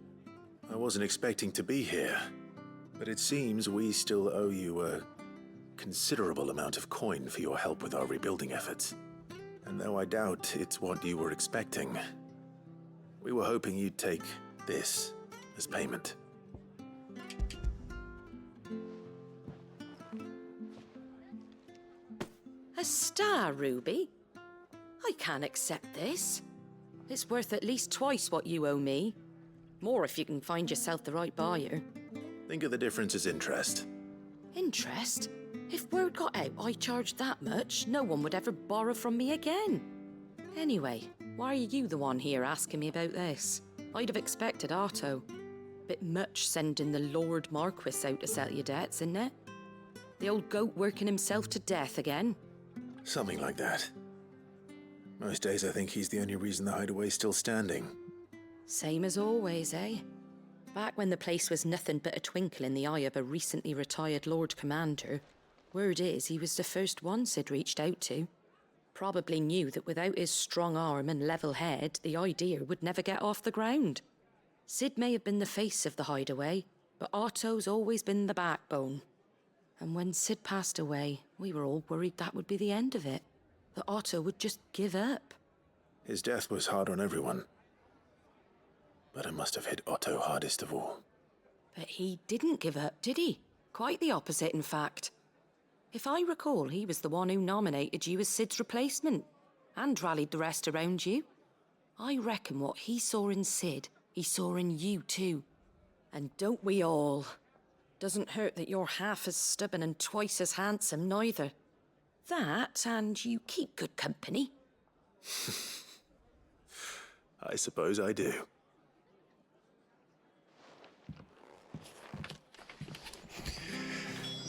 I wasn't expecting to be here, but it seems we still owe you a considerable amount of coin for your help with our rebuilding efforts. And though I doubt it's what you were expecting, we were hoping you'd take this as payment. A star, Ruby? I can't accept this. It's worth at least twice what you owe me. More if you can find yourself the right buyer. Think of the difference as interest. Interest? If word got out I charged that much, no one would ever borrow from me again. Anyway, why are you the one here asking me about this? I'd have expected Otto. Bit much sending the Lord Marquis out to settle your debts, isn't it? The old goat working himself to death again. Something like that. Most days I think he's the only reason the hideaway's still standing. Same as always, eh? Back when the place was nothing but a twinkle in the eye of a recently retired Lord Commander, word is he was the first one Sid reached out to. Probably knew that without his strong arm and level head, the idea would never get off the ground. Sid may have been the face of the hideaway, but Otto's always been the backbone. And when Sid passed away, we were all worried that would be the end of it. That Otto would just give up. His death was hard on everyone. But it must have hit Otto hardest of all. But he didn't give up, did he? Quite the opposite, in fact. If I recall, he was the one who nominated you as Sid's replacement, and rallied the rest around you. I reckon what he saw in Sid, he saw in you too. And don't we all? Doesn't hurt that you're half as stubborn and twice as handsome, neither. That, and you keep good company. I suppose I do.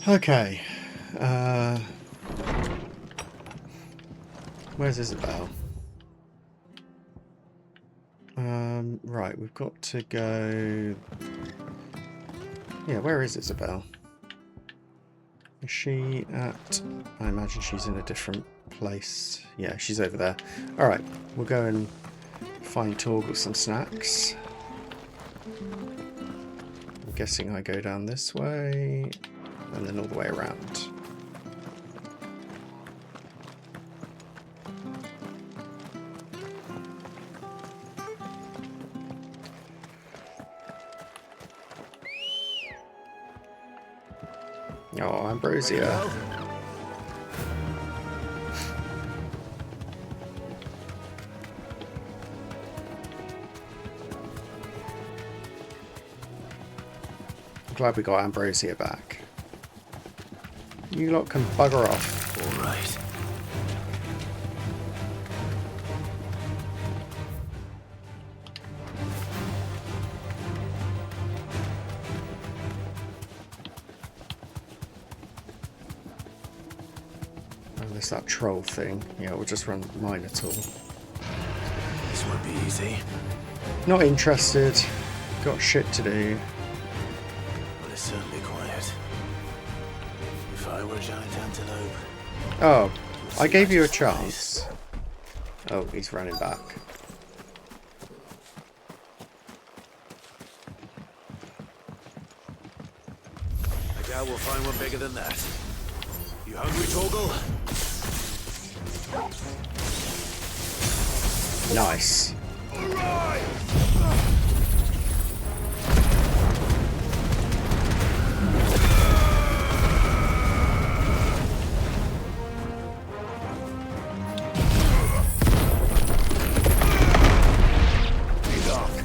Okay. Where's Isabel? Right, we've got to go... Yeah, where is Isabel? Is she at... I imagine she's in a different place. Yeah, she's over there. Alright, we'll go and find Torgal some snacks. I'm guessing I go down this way, and then all the way around. Oh, Ambrosia. I'm glad we got Ambrosia back. You lot can bugger off. All right. Oh, there's that troll thing. Yeah, we'll just run Minotaur. This won't be easy. Not interested. Got shit to do. But it's certainly quiet. If I were a giant antelope... Oh, I gave you a chance. Oh, he's running back. I doubt we'll find one bigger than that. You hungry, Torgal? Nice.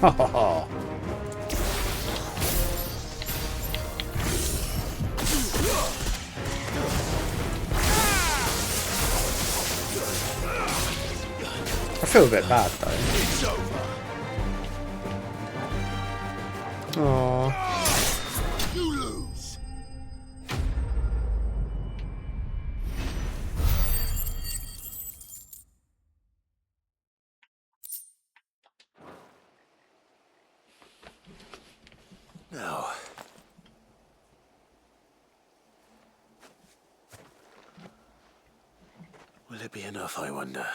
Oh. I feel a bit bad though. Aww. You lose. Now... will it be enough, I wonder?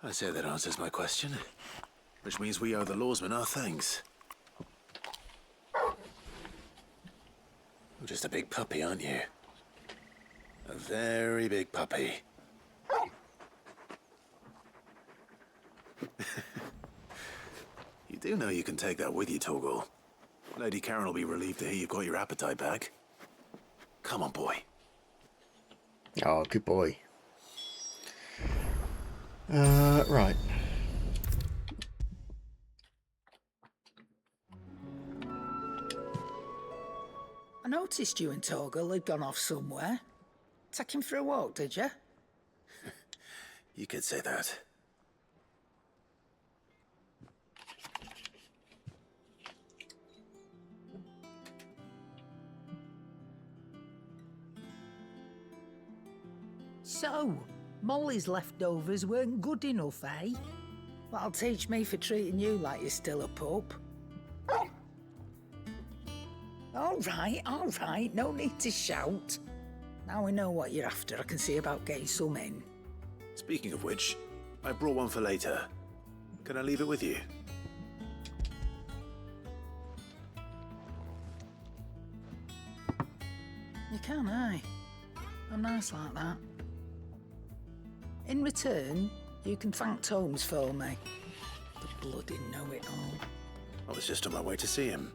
I say that answers my question. Which means we owe the lawsman our thanks. You're just a big puppy, aren't you? A very big puppy. You do know you can take that with you, Torgal. Lady Karen will be relieved to hear you've got your appetite back. Come on, boy. Oh, good boy. Right. I noticed you and Torgal had gone off somewhere. Take him for a walk, did you? You could say that. So, Molly's leftovers weren't good enough, eh? That'll teach me for treating you like you're still a pup. All right, no need to shout. Now we know what you're after, I can see about getting some in. Speaking of which, I brought one for later. Can I leave it with you? You can, aye. I'm nice like that. In return, you can thank Tomes for me. The bloody know-it-all. I was just on my way to see him.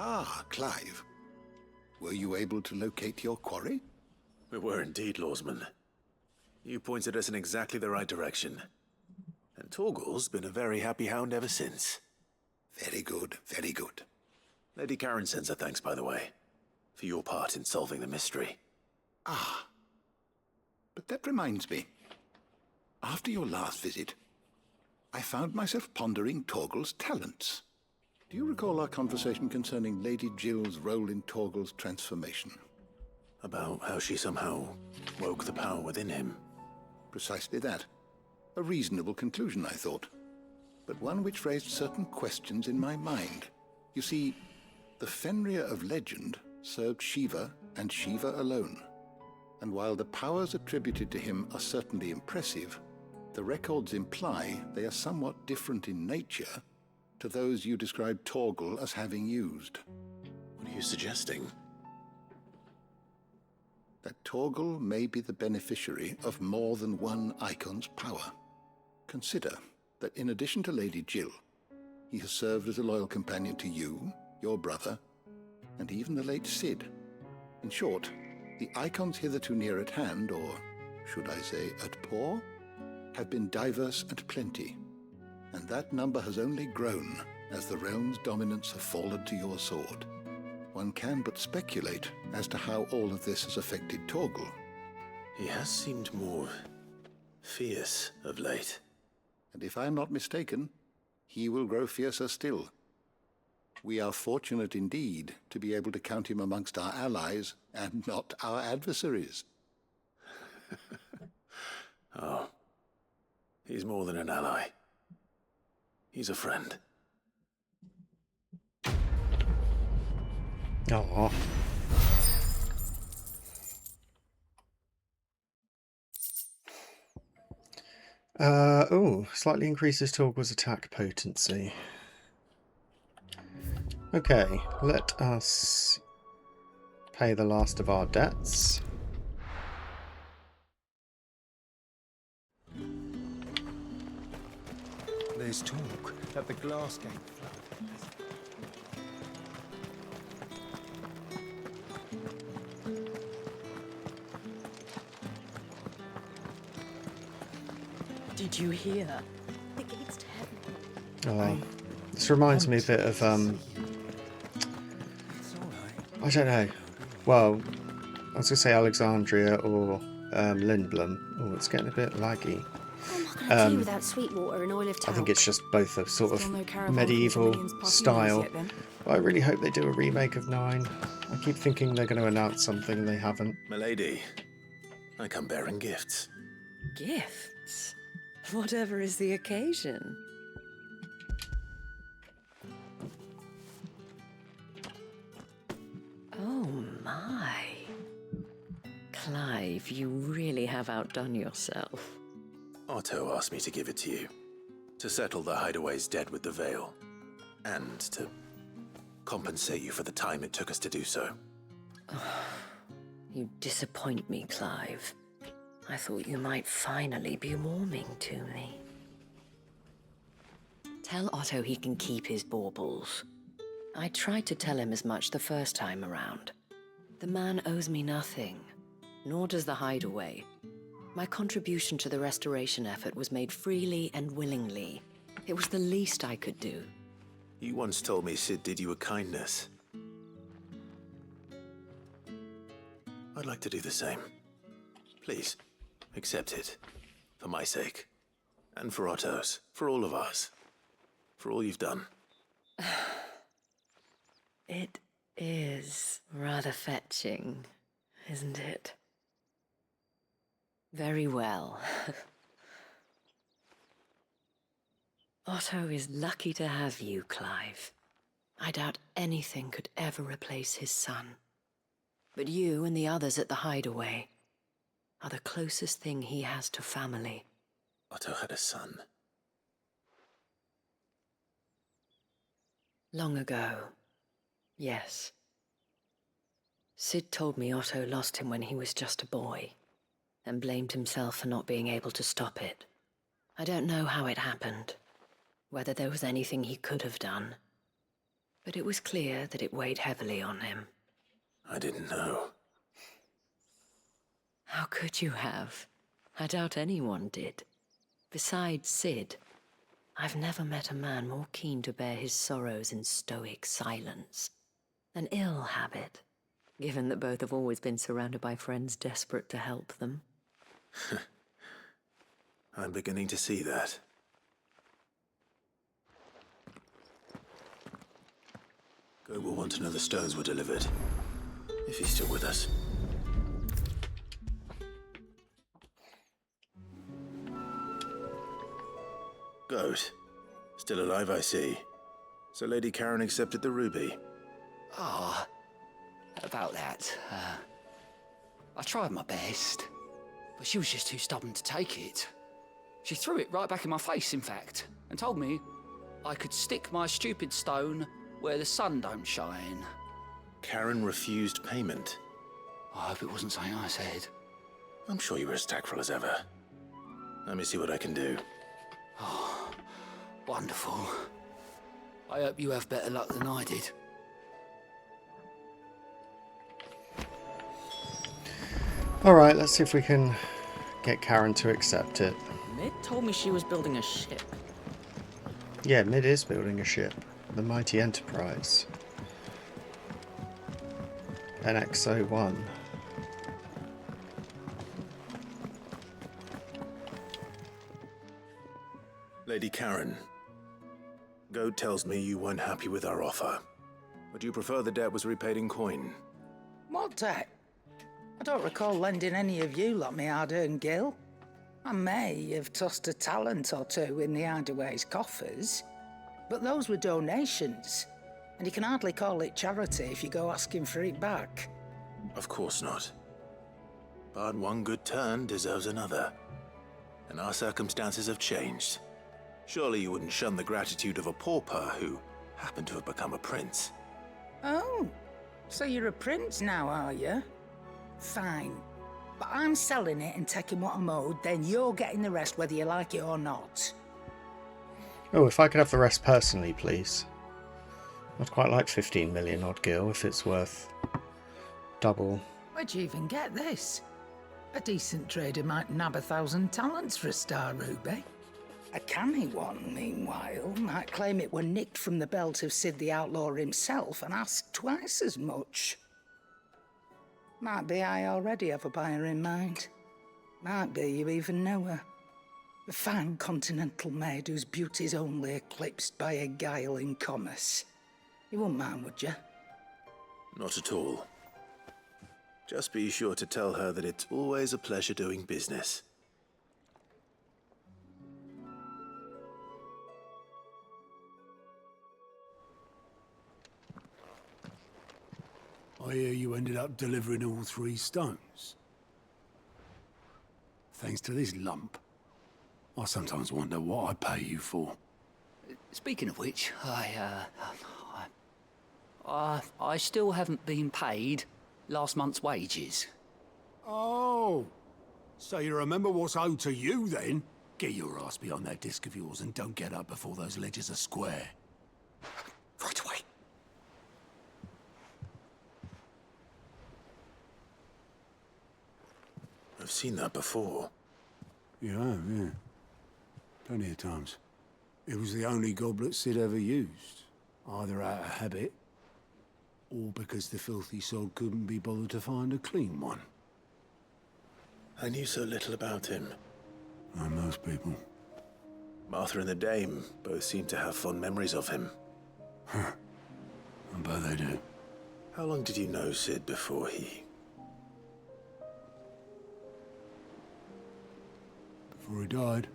Ah, Clive. Were you able to locate your quarry? We were indeed, Lawsman. You pointed us in exactly the right direction. And Torgal's been a very happy hound ever since. Very good, very good. Lady Karen sends her thanks, by the way, for your part in solving the mystery. Ah. But that reminds me. After your last visit, I found myself pondering Torgal's talents. Do you recall our conversation concerning Lady Jill's role in Torgal's transformation? About how she somehow woke the power within him. Precisely that. A reasonable conclusion, I thought. But one which raised certain questions in my mind. You see, the Fenrir of legend served Shiva and Shiva alone. And while the powers attributed to him are certainly impressive, the records imply they are somewhat different in nature to those you described Torgal as having used. What are you suggesting? That Torgal may be the beneficiary of more than one icon's power. Consider that in addition to Lady Jill, he has served as a loyal companion to you, your brother, and even the late Cid. In short, the icons hitherto near at hand, or should I say at paw, have been diverse and plenty, and that number has only grown as the realm's dominance have fallen to your sword. One can but speculate as to how all of this has affected Torgal. He has seemed more fierce of late. And if I am not mistaken, he will grow fiercer still. We are fortunate indeed to be able to count him amongst our allies and not our adversaries. Oh, he's more than an ally. He's a friend. Aww. Oh, slightly increases Torgal's attack potency. Okay, let us pay the last of our debts. There's talk that the glass gate flood. Did you hear? The gates to heaven. Oh, this reminds me a bit of I don't know. Well, I was gonna say Alexandria or Lindblom. Oh, it's getting a bit laggy. I'm not gonna do without Sweetwater and Olive I Town. think it's just both a sort Still no of caravan medieval for Minions party style. yet, then? But I really hope they do a remake of 9. I keep thinking they're going to announce something and they haven't. Milady, I come bearing gifts. Gifts? Whatever is the occasion. Oh my. Clive, you really have outdone yourself. Otto asked me to give it to you. To settle the Hideaway's debt with the Veil. And to compensate you for the time it took us to do so. You disappoint me, Clive. I thought you might finally be warming to me. Tell Otto he can keep his baubles. I tried to tell him as much the first time around. The man owes me nothing, nor does the Hideaway. My contribution to the restoration effort was made freely and willingly. It was the least I could do. You once told me Cid did you a kindness. I'd like to do the same. Please, accept it. For my sake. And for Otto's. For all of us. For all you've done. It is rather fetching, isn't it? Very well. Otto is lucky to have you, Clive. I doubt anything could ever replace his son. But you and the others at the hideaway are the closest thing he has to family. Otto had a son. Long ago, yes. Sid told me Otto lost him when he was just a boy, and blamed himself for not being able to stop it. I don't know how it happened, whether there was anything he could have done, but it was clear that it weighed heavily on him. I didn't know. How could you have? I doubt anyone did. Besides Sid, I've never met a man more keen to bear his sorrows in stoic silence. An ill habit, given that both have always been surrounded by friends desperate to help them. I'm beginning to see that. Go will want to know the stones were delivered, if he's still with us. Goat. Still alive, I see. So Lady Karen accepted the ruby. Ah, about that. I tried my best, but she was just too stubborn to take it. She threw it right back in my face, in fact, and told me I could stick my stupid stone where the sun don't shine. Karen refused payment. I hope it wasn't something I said. I'm sure you were as tactful as ever. Let me see what I can do. Oh, wonderful. I hope you have better luck than I did. Alright, let's see if we can get Karen to accept it. Mid told me she was building a ship. Yeah, Mid is building a ship. The Mighty Enterprise. NX-01. Lady Karen, Goat tells me you weren't happy with our offer. Would you prefer the debt was repaid in coin? What debt? I don't recall lending any of you like me hard-earned gil. I may have tossed a talent or two in the hideaway's coffers, but those were donations, and you can hardly call it charity if you go asking for it back. Of course not. But one good turn deserves another. And our circumstances have changed. Surely you wouldn't shun the gratitude of a pauper who happened to have become a prince. Oh, so you're a prince now, are you? Fine. But I'm selling it and taking what I'm owed, then you're getting the rest whether you like it or not. Oh, if I could have the rest personally, please. I'd quite like 15 million odd gil if it's worth double. Where'd you even get this? A decent trader might nab 1,000 talents for a star ruby. A canny one, meanwhile, might claim it were nicked from the belt of Sid the Outlaw himself and ask twice as much. Might be I already have a buyer in mind. Might be you even know her. A fine continental maid whose beauty's only eclipsed by a guile in commerce. You wouldn't mind, would you? Not at all. Just be sure to tell her that it's always a pleasure doing business. I hear you ended up delivering all 3 stones. Thanks to this lump. I sometimes wonder what I pay you for. Speaking of which, I still haven't been paid last month's wages. Oh, so you remember what's owed to you then? Get your ass behind that disc of yours and don't get up before those ledgers are square. Right away. I've seen that before. You have, yeah. Plenty of times. It was the only goblet Sid ever used. Either out of habit, or because the filthy sod couldn't be bothered to find a clean one. I knew so little about him. Like most people. Martha and the Dame both seem to have fond memories of him. Huh. I bet they do. How long did you know Sid before he... before he died.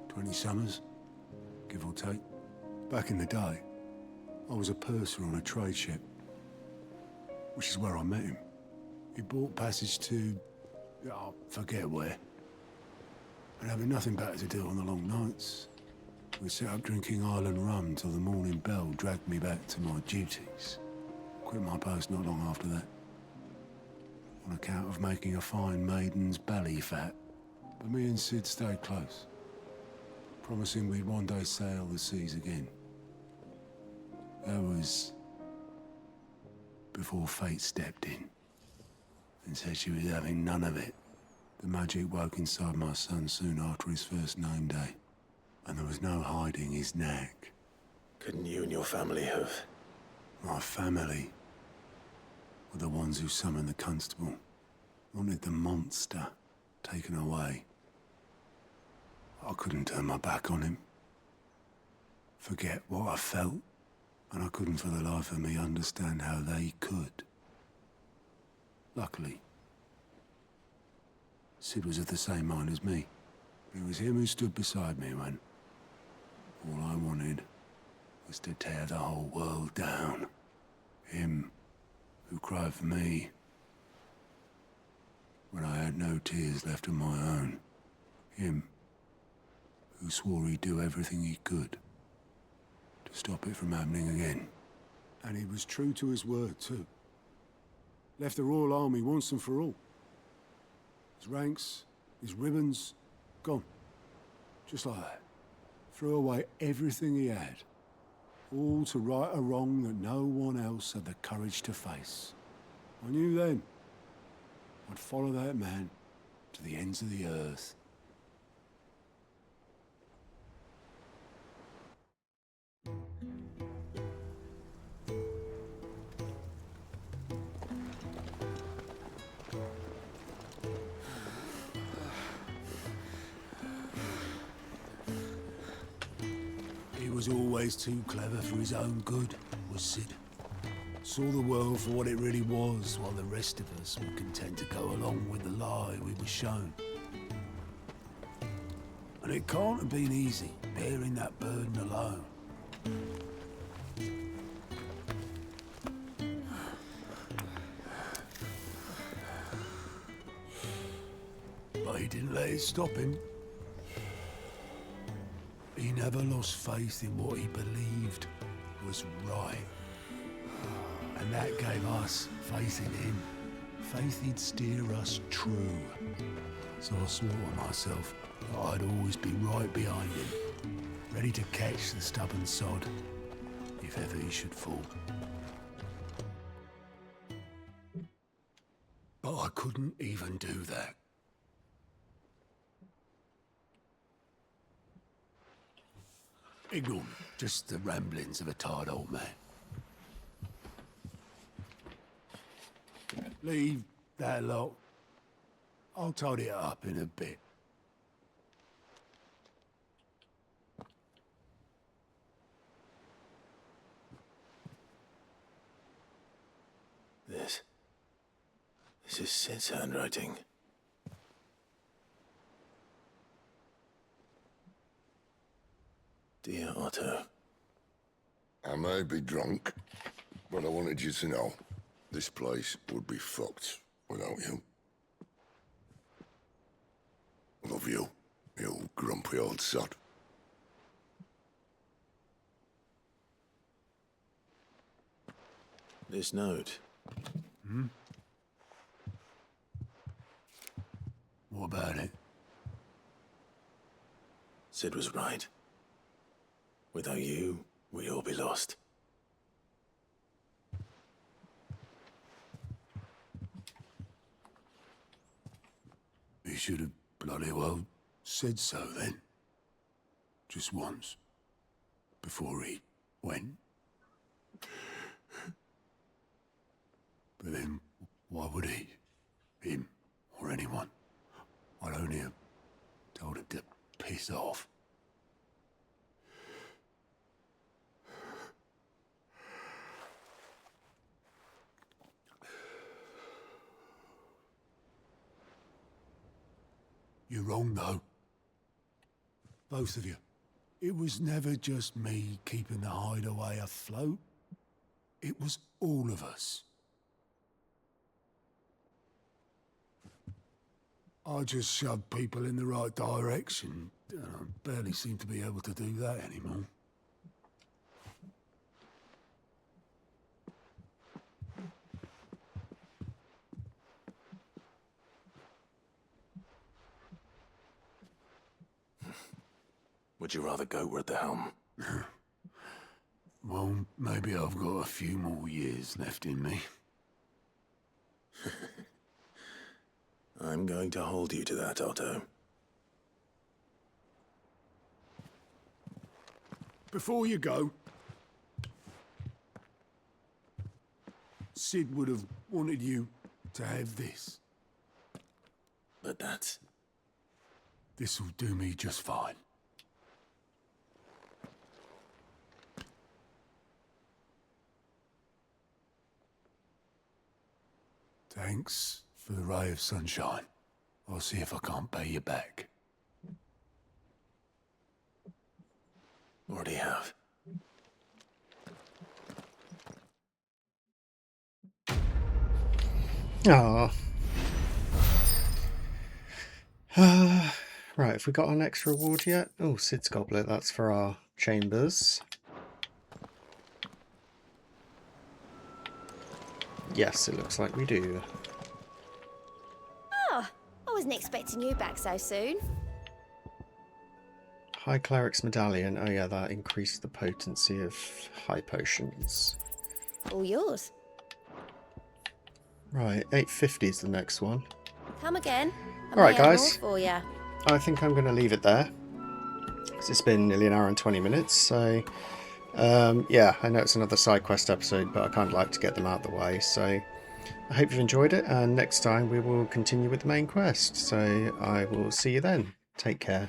20 summers, give or take. Back in the day, I was a purser on a trade ship, which is where I met him. He bought passage to, I forget where. And having nothing better to do on the long nights, we sat up drinking island rum till the morning bell dragged me back to my duties. Quit my post not long after that, on account of making a fine maiden's belly fat. But me and Sid stayed close, promising we'd one day sail the seas again. That was before fate stepped in and said she was having none of it. The magic woke inside my son soon after his first name day, and there was no hiding his knack. Couldn't you and your family have? My family were the ones who summoned the constable, wanted the monster taken away. I couldn't turn my back on him, forget what I felt, and I couldn't for the life of me understand how they could. Luckily, Sid was of the same mind as me. It was him who stood beside me when all I wanted was to tear the whole world down. Him who cried for me when I had no tears left of my own. Him who swore he'd do everything he could to stop it from happening again. And he was true to his word, too. Left the Royal Army once and for all. His ranks, his ribbons, gone. Just like that. Threw away everything he had. All to right a wrong that no one else had the courage to face. I knew then I'd follow that man to the ends of the earth. He was always too clever for his own good, was Sid. Saw the world for what it really was, while the rest of us were content to go along with the lie we were shown. And it can't have been easy, bearing that burden alone. But he didn't let it stop him. He never lost faith in what he believed was right. And that gave us faith in him. Faith he'd steer us true. So I swore to myself that I'd always be right behind him, ready to catch the stubborn sod if ever he should fall. But I couldn't even do that. Ignore me, just the ramblings of a tired old man. Leave that lot. I'll tidy it up in a bit. This is Sid's handwriting. Dear Otto. I may be drunk, but I wanted you to know this place would be fucked without you. Love you, you grumpy old sod. This note. Hmm? What about it? Sid was right. Without you, we'd all be lost. He should have bloody well said so then. Just once. Before he went. But then, why would he? Him, or anyone? I'd only have told him to piss off. You're wrong, though. Both of you. It was never just me keeping the hideaway afloat. It was all of us. I just shoved people in the right direction, and I barely seem to be able to do that anymore. Would you rather Goat at the helm? Well, maybe I've got a few more years left in me. I'm going to hold you to that, Otto. Before you go, Sid would have wanted you to have this. But that's... This'll do me just fine. Thanks for the ray of sunshine. I'll see if I can't pay you back. Already have. Ah. Right, have we got our next reward yet? Oh, Sid's Goblet, that's for our chambers. Yes, it looks like we do. Oh, I wasn't expecting you back so soon. High Cleric's Medallion. Oh yeah, that increased the potency of high potions. All yours. Right, 850 is the next one. Come again. Alright guys, For ya. I think I'm going to leave it there. 'Cause it's been nearly an hour and 20 minutes, so... yeah, I know it's another side quest episode, but I kind of like to get them out of the way, so I hope you've enjoyed it, and next time we will continue with the main quest, so I will see you then. Take care.